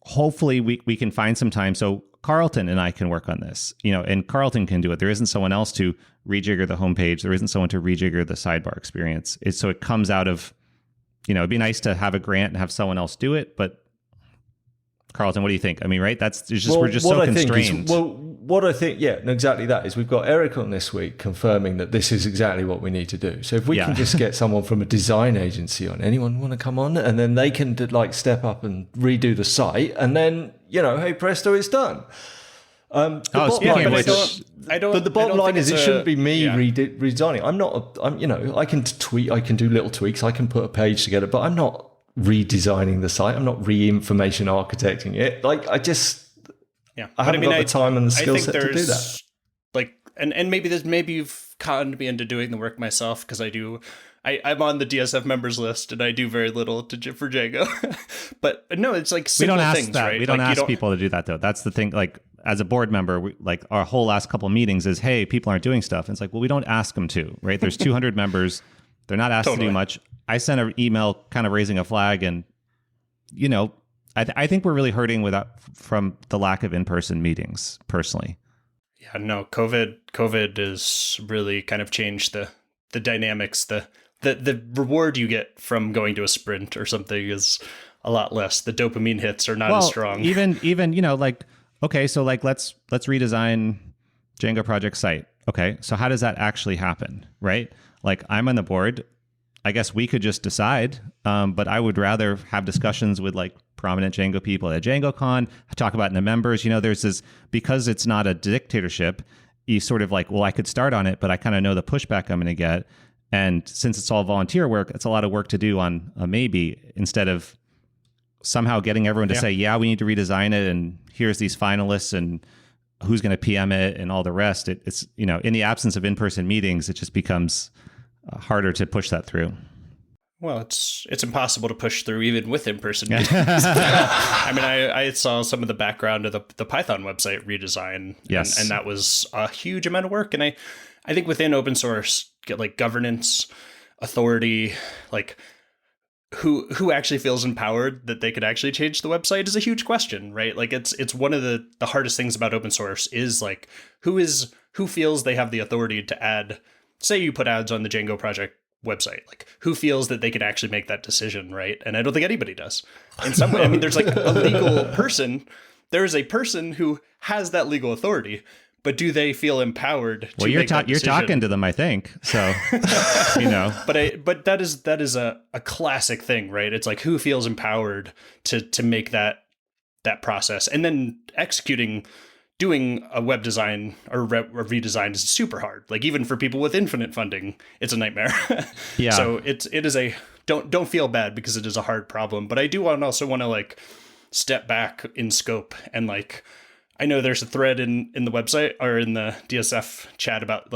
hopefully we can find some time so Carlton and I can work on this, and Carlton can do it. There isn't someone else to rejigger the homepage. There isn't someone to rejigger the sidebar experience. So it comes out of, it'd be nice to have a grant and have someone else do it, but Carlton, what do you think? Right? We're just so constrained. What I think, exactly that is we've got Eric on this week confirming that this is exactly what we need to do. So if we can just get someone from a design agency on, anyone want to come on? And then they can step up and redo the site. And then, hey, presto, it's done. But the bottom line is it shouldn't be me redesigning. I can tweet, I can do little tweaks, I can put a page together, but I'm not redesigning the site. I'm not re-information architecting it. I haven't got the time and the skill set to do that. Like, and maybe you've conned me into doing the work myself, because I'm on the DSF members list and I do very little for Django. But no, it's like simple things, right? We don't ask people to do that though. That's the thing. Like as a board member, our whole last couple of meetings is, hey, people aren't doing stuff. And it's like, well, we don't ask them to, right? There's 200 members. They're not asked to do much. I sent an email kind of raising a flag, and I think we're really hurting from the lack of in-person meetings, personally. Yeah, no, COVID has really kind of changed the dynamics. The reward you get from going to a sprint or something is a lot less. The dopamine hits are not as strong. Even okay, so let's redesign Django project site. Okay, so how does that actually happen, right? Like, I'm on the board. I guess we could just decide, but I would rather have discussions with prominent Django people at DjangoCon, talk about it in the members. There's this, because it's not a dictatorship, you sort of well, I could start on it, but I kind of know the pushback I'm going to get. And since it's all volunteer work, it's a lot of work to do on a maybe, instead of somehow getting everyone to say, we need to redesign it, and here's these finalists and who's going to PM it and all the rest. It's in the absence of in-person meetings, it just becomes harder to push that through. Well, it's impossible to push through even with in-person meetings. I saw some of the background of the Python website redesign, and that was a huge amount of work. And I think within open source, get governance, authority, who actually feels empowered that they could actually change the website is a huge question, right? It's one of the hardest things about open source is who feels they have the authority to add. Say you put ads on the Django project website, who feels that they can actually make that decision, right? And I don't think anybody does. In some way, there's a legal person. There is a person who has that legal authority, but do they feel empowered to make that decision? You're talking to them, I think. So, But that is a classic thing, right? It's who feels empowered to make that process, and then doing a web design or redesign is super hard. Even for people with infinite funding, it's a nightmare. Yeah. So it is don't feel bad, because it is a hard problem. But I do also want to step back in scope, and I know there's a thread in the website or in the DSF chat about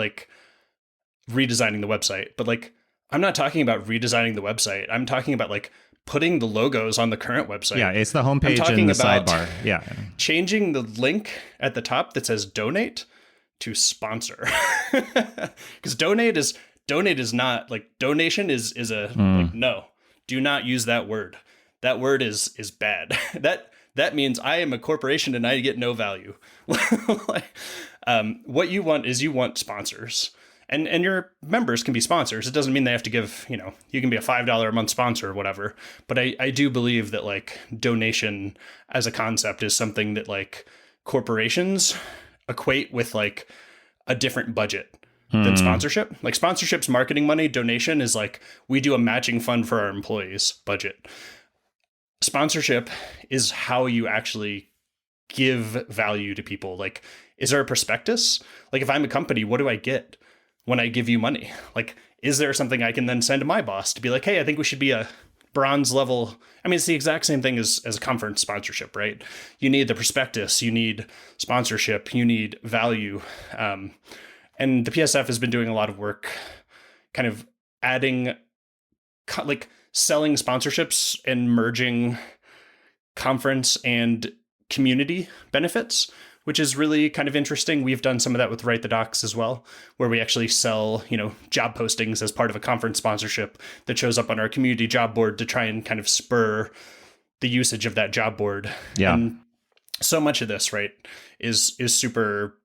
redesigning the website, but I'm not talking about redesigning the website. I'm talking about putting the logos on the current website. Yeah, it's the homepage and the sidebar. Yeah. Changing the link at the top that says donate to sponsor. Because donate is not like donation is like, no, do not use that word. That word is bad. That means I am a corporation and I get no value. What you want sponsors. And your members can be sponsors. It doesn't mean they have to give, you can be a $5 a month sponsor or whatever. But I do believe that like donation as a concept is something that like corporations equate with like a different budget than sponsorship. Like sponsorship's marketing money, donation is like we do a matching fund for our employees budget. Sponsorship is how you actually give value to people. Like, is there a prospectus? Like if I'm a company, what do I get when I give you money? Like, is there something I can then send to my boss to be like, hey, I think we should be a bronze level. I mean, it's the exact same thing as a conference sponsorship, right? You need the prospectus, you need sponsorship, you need value. And the PSF has been doing a lot of work kind of adding, like selling sponsorships and merging conference and community benefits, which is really kind of interesting. We've done some of that with Write the Docs as well, where we actually sell, job postings as part of a conference sponsorship that shows up on our community job board to try and kind of spur the usage of that job board. Yeah. And so much of this, right, is super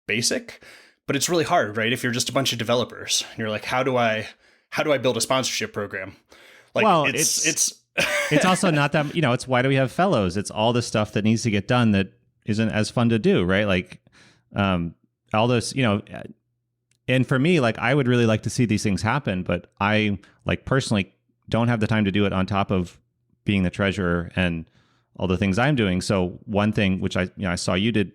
basic, but it's really hard, right? If you're just a bunch of developers and you're like, how do I build a sponsorship program? Like, well, it's it's also not that, it's why do we have fellows? It's all the stuff that needs to get done that isn't as fun to do, right? Like all this, and for me, like I would really like to see these things happen, but I like personally don't have the time to do it on top of being the treasurer and all the things I'm doing. So one thing which I saw you did,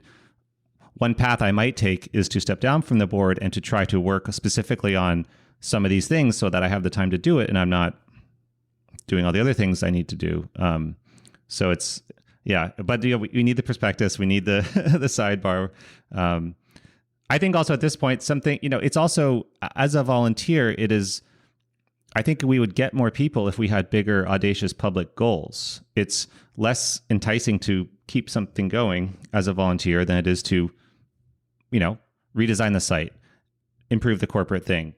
one path I might take is to step down from the board and to try to work specifically on some of these things so that I have the time to do it and I'm not doing all the other things I need to do. So it's, yeah, but we need the prospectus, we need the the sidebar. I think also at this point, something, it's also, as a volunteer, I think we would get more people if we had bigger, audacious public goals. It's less enticing to keep something going as a volunteer than it is to, redesign the site, improve the corporate thing,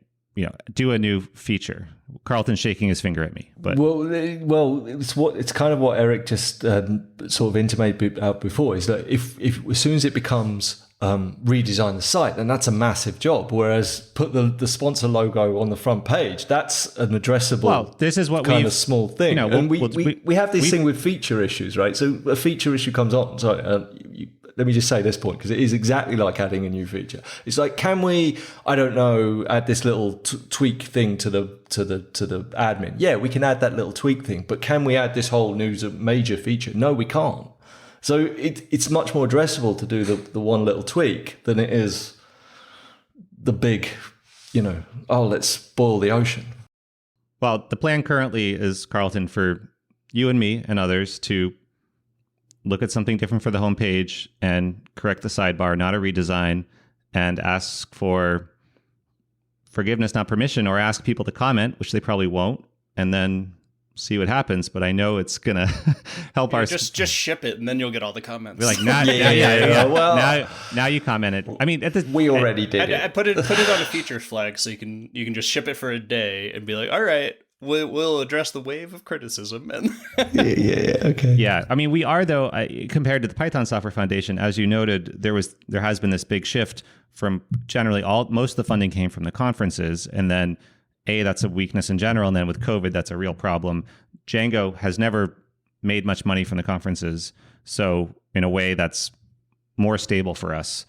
do a new feature. Carlton's shaking his finger at me, but it's kind of what Eric just sort of intimated out before, is that if as soon as it becomes redesign the site, then that's a massive job. Whereas put the sponsor logo on the front page, that's an addressable. Well, this is what kind of small thing, and we have this thing with feature issues, right? So a feature issue comes up. Sorry. Let me just say this point, because it is exactly like adding a new feature. It's like, can we, I don't know, add this little tweak thing to the admin? Yeah, we can add that little tweak thing, but can we add this whole new major feature? No, we can't. So it's much more addressable to do the one little tweak than it is the big, let's boil the ocean. Well, the plan currently is, Carlton, for you and me and others to look at something different for the homepage and correct the sidebar, not a redesign, and ask for forgiveness, not permission, or ask people to comment, which they probably won't, and then see what happens. But I know it's going to help our... Just ship it, and then you'll get all the comments. We're like, yeah. Well, now you commented. I mean, we already did it. I put it on a features flag, so you can just ship it for a day and be like, all right, we'll address the wave of criticism. And okay. Yeah, I mean, we are, though, compared to the Python Software Foundation, as you noted, there has been this big shift from generally most of the funding came from the conferences, and then that's a weakness in general, and then with COVID, that's a real problem. Django has never made much money from the conferences, so in a way, that's more stable for us,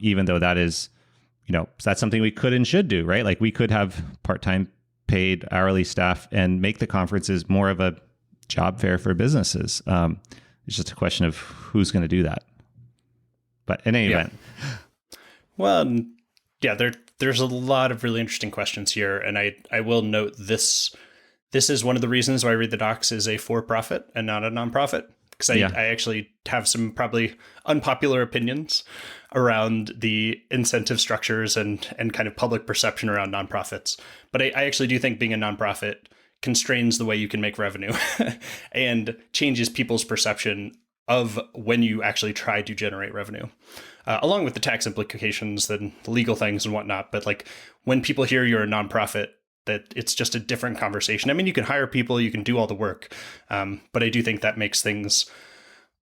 even though that is, that's something we could and should do, right? Like we could have part-time paid hourly staff and make the conferences more of a job fair for businesses. It's just a question of who's going to do that. But in any event. Well, yeah, there's a lot of really interesting questions here. And I will note this is one of the reasons why Read the Docs is a for-profit and not a nonprofit. Because I actually have some probably unpopular opinions around the incentive structures and kind of public perception around nonprofits. But I actually do think being a nonprofit constrains the way you can make revenue and changes people's perception of when you actually try to generate revenue, along with the tax implications and legal things and whatnot. But like when people hear you're a nonprofit, that it's just a different conversation. I mean, you can hire people, you can do all the work, but I do think that makes things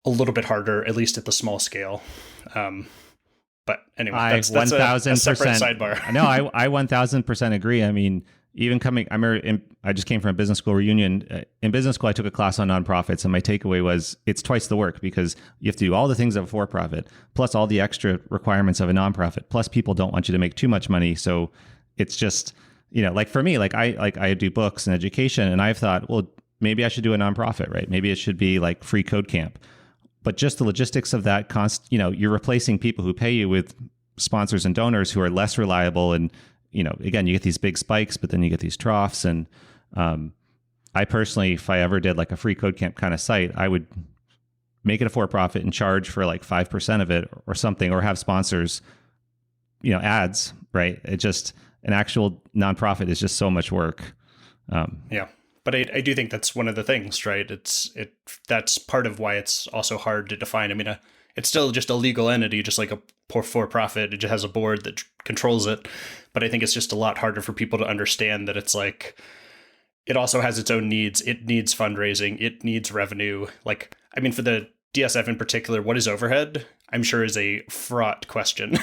a little bit harder, at least at the small scale. But anyway, that's a separate sidebar. No, I 1000% agree. I mean, even I just came from a business school reunion. In business school, I took a class on nonprofits, and my takeaway was it's twice the work because you have to do all the things of a for-profit, plus all the extra requirements of a nonprofit. Plus, people don't want you to make too much money, so it's just, like for me, I do books and education, and I've thought, well, maybe I should do a nonprofit, right? Maybe it should be like Free Code Camp. But just the logistics of that, you're replacing people who pay you with sponsors and donors who are less reliable. And, again, you get these big spikes, but then you get these troughs. And I personally, if I ever did like a Free Code Camp kind of site, I would make it a for-profit and charge for like 5% of it or something, or have sponsors, ads, right? It just, an actual nonprofit is just so much work. Yeah. But I do think that's one of the things, right? That's part of why it's also hard to define. I mean, it's still just a legal entity, just like a for-profit. It just has a board that controls it. But I think it's just a lot harder for people to understand that it's like, it also has its own needs. It needs fundraising. It needs revenue. Like, I mean, for the DSF in particular, what is overhead? I'm sure is a fraught question.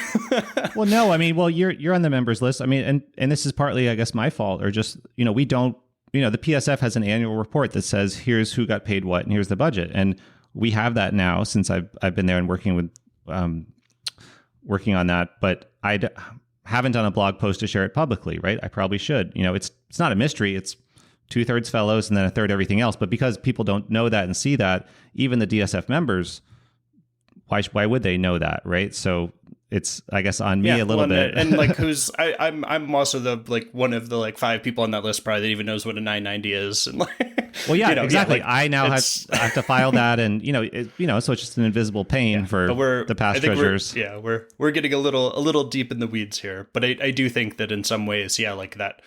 Well, no, I mean, you're on the members list. I mean, and this is partly, I guess, my fault, or just, we don't, the PSF has an annual report that says here's who got paid what and here's the budget, and we have that now since I've been there and working on that. But I haven't done a blog post to share it publicly, right? I probably should. It's not a mystery. It's 2/3 fellows and then 1/3 everything else. But because people don't know that and see that, even the DSF members, why would they know that, right? So it's, I guess, on me a little bit. And like, I'm also one of the 5 people on that list probably that even knows what a 990 is. And well, yeah, exactly. Yeah, I now have to file that, and so it's just an invisible pain for the past treasurers. We're getting a little deep in the weeds here, but I do think that in some ways, like that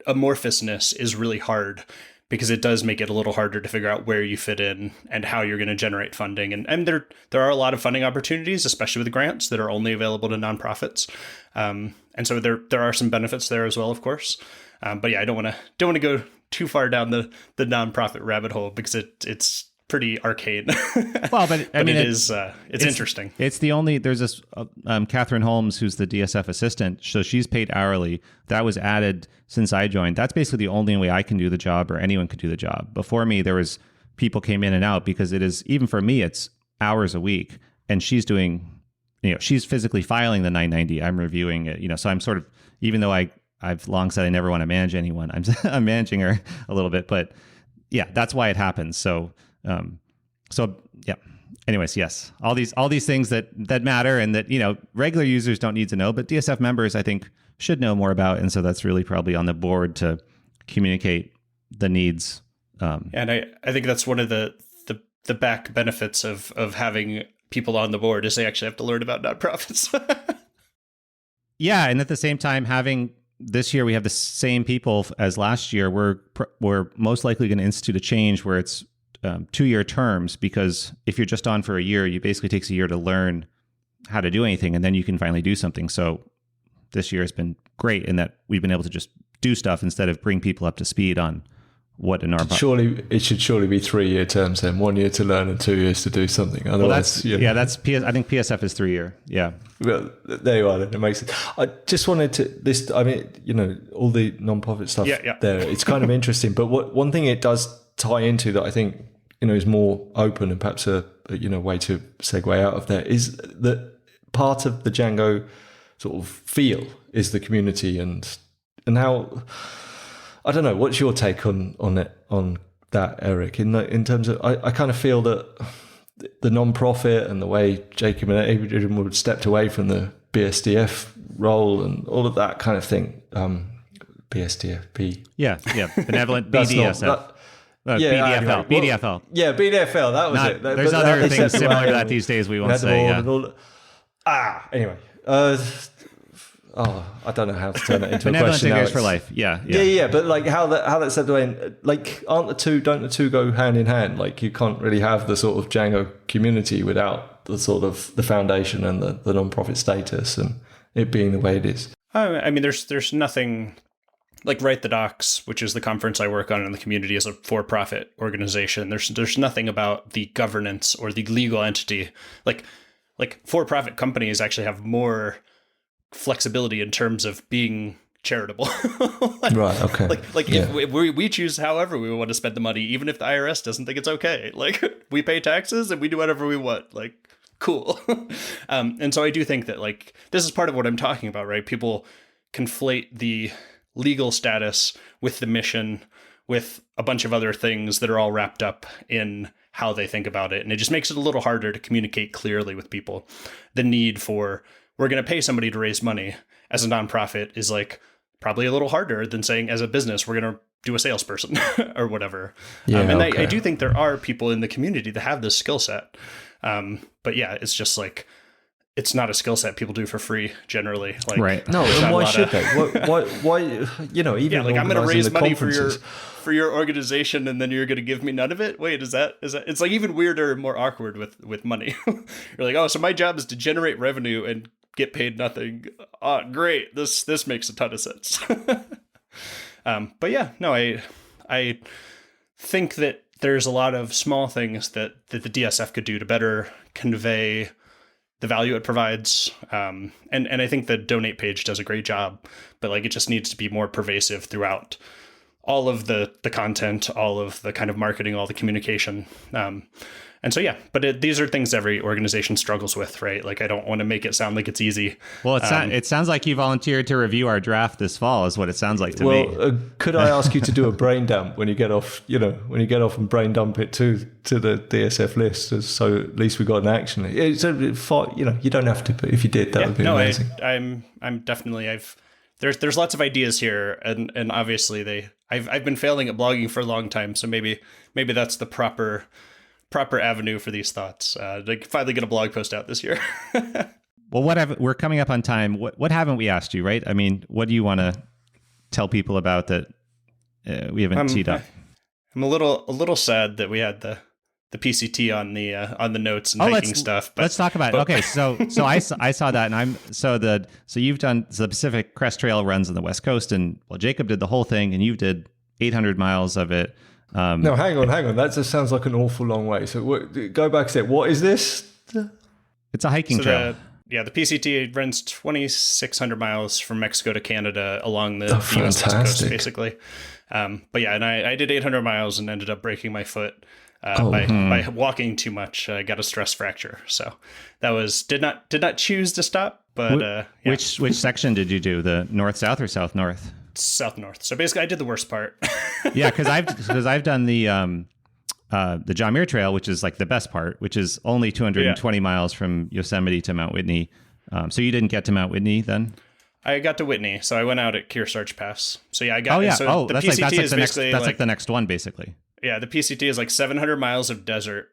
amorphousness is really hard, because it does make it a little harder to figure out where you fit in and how you're going to generate funding. And there are a lot of funding opportunities, especially with grants, that are only available to nonprofits. And so there are some benefits there as well, of course. But yeah, I don't want to go too far down the nonprofit rabbit hole, because it's pretty arcane. Well, but I mean, it's interesting. It's there's this Catherine Holmes, who's the DSF assistant. So she's paid hourly. That was added since I joined. That's basically the only way I can do the job, or anyone could do the job. Before me, there was people came in and out, because it is, even for me, it's hours a week. And she's doing, she's physically filing the 990. I'm reviewing it, so I'm sort of, even though I've long said I never want to manage anyone, I'm managing her a little bit. But yeah, that's why it happens. So yeah. Anyways, yes, all these things that matter, and that, regular users don't need to know, but DSF members, I think, should know more about. And so that's really probably on the board to communicate the needs. And I think that's one of the back benefits of having people on the board, is they actually have to learn about nonprofits. Yeah. And at the same time, this year we have the same people as last year. We're most likely going to institute a change where it's 2-year terms, because if you're just on for a year, it basically takes a year to learn how to do anything, and then you can finally do something. So this year has been great in that we've been able to just do stuff instead of bring people up to speed on what an RPA. It should surely be 3-year terms then, 1 year to learn and 2 years to do something. Otherwise, that's PS. I think PSF is 3 year. Yeah. Well, there you are. Then it makes it. I just wanted to all the non-profit stuff there. It's kind of interesting, but one thing it does tie into that I think is more open, and perhaps a way to segue out of there, is that part of the Django sort of feel is the community, and how, I don't know, what's your take on that, Eric? In terms of, I kind of feel that the non-profit and the way Jacob and Adrian would stepped away from the BSDF role and all of that kind of thing. BSDFP. Yeah, benevolent BDSF. BDFL. BDFL. Yeah, BDFL. That was it. There's other things similar to that these days we won't say. Yeah. Anyway. I don't know how to turn it into a Benevolent question now. figures for life. Yeah. Yeah. But like how that's said, like don't the two go hand in hand? Like you can't really have the sort of Django community without the sort of the foundation and the non-profit status and it being the way it is. I mean, there's nothing like Write the Docs, which is the conference I work on in the community as a for-profit organization. There's nothing about the governance or the legal entity. Like for-profit companies actually have more flexibility in terms of being charitable. Right. Okay. If we choose however we want to spend the money, even if the IRS doesn't think it's okay. Like we pay taxes and we do whatever we want. Like cool. And so I do think that like this is part of what I'm talking about, right? People conflate the legal status with the mission, with a bunch of other things that are all wrapped up in how they think about it. And it just makes it a little harder to communicate clearly with people. The need for, we're going to pay somebody to raise money as a nonprofit is like probably a little harder than saying as a business, we're going to do a salesperson or whatever. I do think there are people in the community that have this skill set. But yeah, it's just like, it's not a skill set people do for free generally. Like, right. No, and why should they? Why, even like I'm going to raise money conferences. for your organization and then you're going to give me none of it? Wait, is that it's like even weirder and more awkward with money. You're like, oh, so my job is to generate revenue and get paid nothing. Oh, great. This makes a ton of sense. But yeah, no, I think that there's a lot of small things that the DSF could do to better convey the value it provides. And I think the donate page does a great job, but like it just needs to be more pervasive throughout all of the content, all of the kind of marketing, all the communication. And so, yeah, but these are things every organization struggles with, right? Like, I don't want to make it sound like it's easy. Well, it sounds like you volunteered to review our draft this fall is what it sounds like to me. Well, could I ask you to do a brain dump when you get off, and brain dump it to the DSF list, so at least we got an action. So, you don't have to, but if you did, that would be amazing. I'm definitely, there's lots of ideas here, and obviously I've been failing at blogging for a long time, so maybe that's the proper avenue for these thoughts. To finally get a blog post out this year. Well, we're coming up on time. What haven't we asked you, right? I mean, what do you want to tell people about that we haven't teed up? I'm a little sad that we had the PCT on the notes and hiking stuff. But, let's talk about it. Okay, so I saw that, and so you've done the Pacific Crest Trail runs on the West Coast, and well, Jacob did the whole thing, and you did 800 miles of it. No, hang on. That just sounds like an awful long way. So go back a step. What is this? It's a hiking trail. The PCT runs 2,600 miles from Mexico to Canada along the US West Coast, basically. But yeah, and I did 800 miles and ended up breaking my foot by walking too much. I got a stress fracture. So that was did not choose to stop. But yeah. Which section did you do? The north south or south north? South north. So basically, I did the worst part. Yeah, because I've done the John Muir Trail, which is like the best part, which is only 220 miles from Yosemite to Mount Whitney. So you didn't get to Mount Whitney then? I got to Whitney, so I went out at Kearsarge Pass. So yeah, I got. The PCT that's is like the next one, basically. Yeah, the PCT is like 700 miles of desert,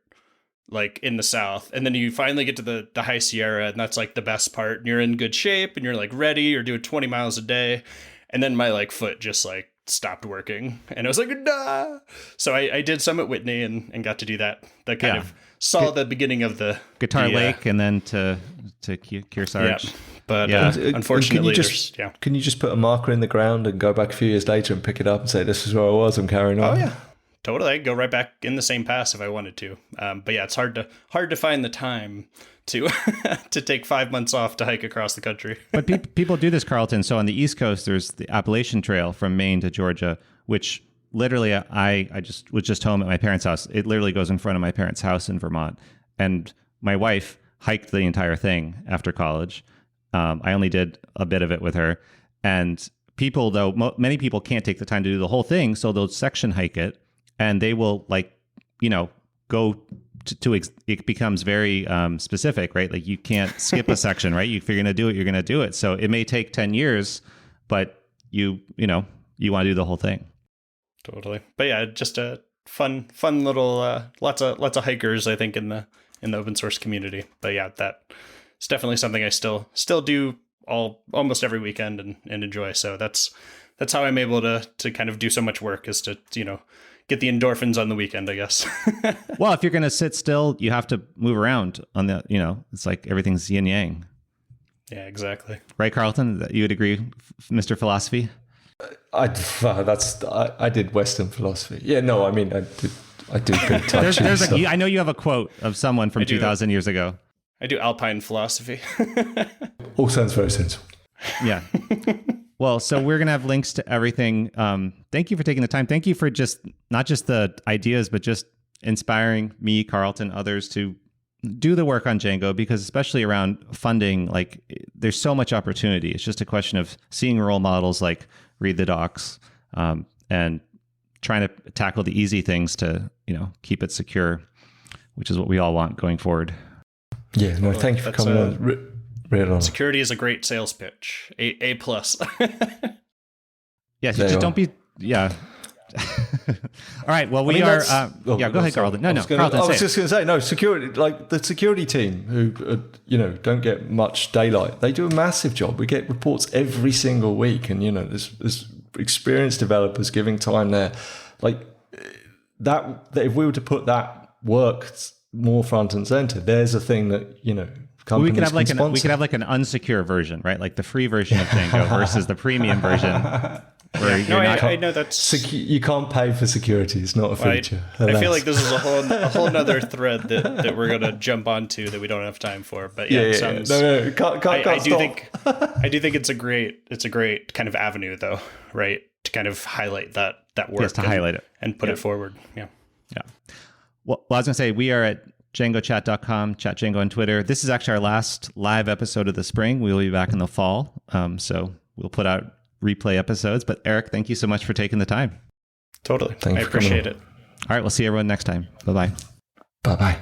like in the south, and then you finally get to the High Sierra, and that's like the best part. And you're in good shape, and you're like ready. You're doing 20 miles a day. And then my like foot just like stopped working, and I was like, nah. So I did some at Whitney and got to do that. That kind of saw the beginning of the Guitar Lake, and then to Kearsarge. Yeah. But unfortunately, can you just put a marker in the ground and go back a few years later and pick it up and say, this is where I was, I'm carrying on? Oh yeah, totally. I could go right back in the same pass if I wanted to. But yeah, it's hard to find the time to take 5 months off to hike across the country. But people do this, Carlton. So on the East Coast, there's the Appalachian Trail from Maine to Georgia, which literally I was just home at my parents' house. It literally goes in front of my parents' house in Vermont. And my wife hiked the entire thing after college. I only did a bit of it with her. And people, though, many people can't take the time to do the whole thing. So they'll section hike it, and they will go to it becomes very specific, right? Like you can't skip a section, right? If you're going to do it, you're going to do it. So it may take 10 years, but you want to do the whole thing. Totally. But yeah, just a fun little, lots of hikers, I think, in the open source community. But yeah, that it's definitely something I still do almost every weekend and enjoy. So that's how I'm able to kind of do so much work, is to, get the endorphins on the weekend, I guess. Well, if you're going to sit still, you have to move around on the, it's like everything's yin yang. Yeah, exactly. Right, Carlton? You would agree, Mr. Philosophy? I did Western philosophy. Yeah, no, I mean, I do good Tai Chi. I know you have a quote of someone from 2,000 years ago. I do Alpine philosophy. All sounds very sensible. Yeah. Well, so we're going to have links to everything. Thank you for taking the time. Thank you for not just the ideas, but just inspiring me, Carlton, others to do the work on Django, because especially around funding, like there's so much opportunity. It's just a question of seeing role models like read the docs, and trying to tackle the easy things to, keep it secure, which is what we all want going forward. Yeah, no, thank you for coming on. Real honor. Security is a great sales pitch. A plus. Yes, just don't be. Yeah. All right. Well, go ahead, Carlton. Carlton. I was just going to say, no, security, like the security team who, don't get much daylight. They do a massive job. We get reports every single week, and there's experienced developers giving time there. Like that if we were to put that work more front and center, there's a thing that companies we could have can we could have like an unsecure version, right? Like the free version of Django versus the premium version. I know that's you can't pay for security. It's not a feature. I feel like this is a whole nother thread that we're gonna jump onto that we don't have time for. But it sounds. No, can't I do stop. think it's a great kind of avenue, though, right? To kind of highlight that work. Yes, to highlight it and put it forward. Yeah. Yeah. Well, I was gonna say we are at DjangoChat.com, Chat Django on Twitter. This is actually our last live episode of the spring. We will be back in the fall. So we'll put out replay episodes. But Eric, thank you so much for taking the time. Totally. Thanks I appreciate it. All right. We'll see everyone next time. Bye-bye. Bye-bye.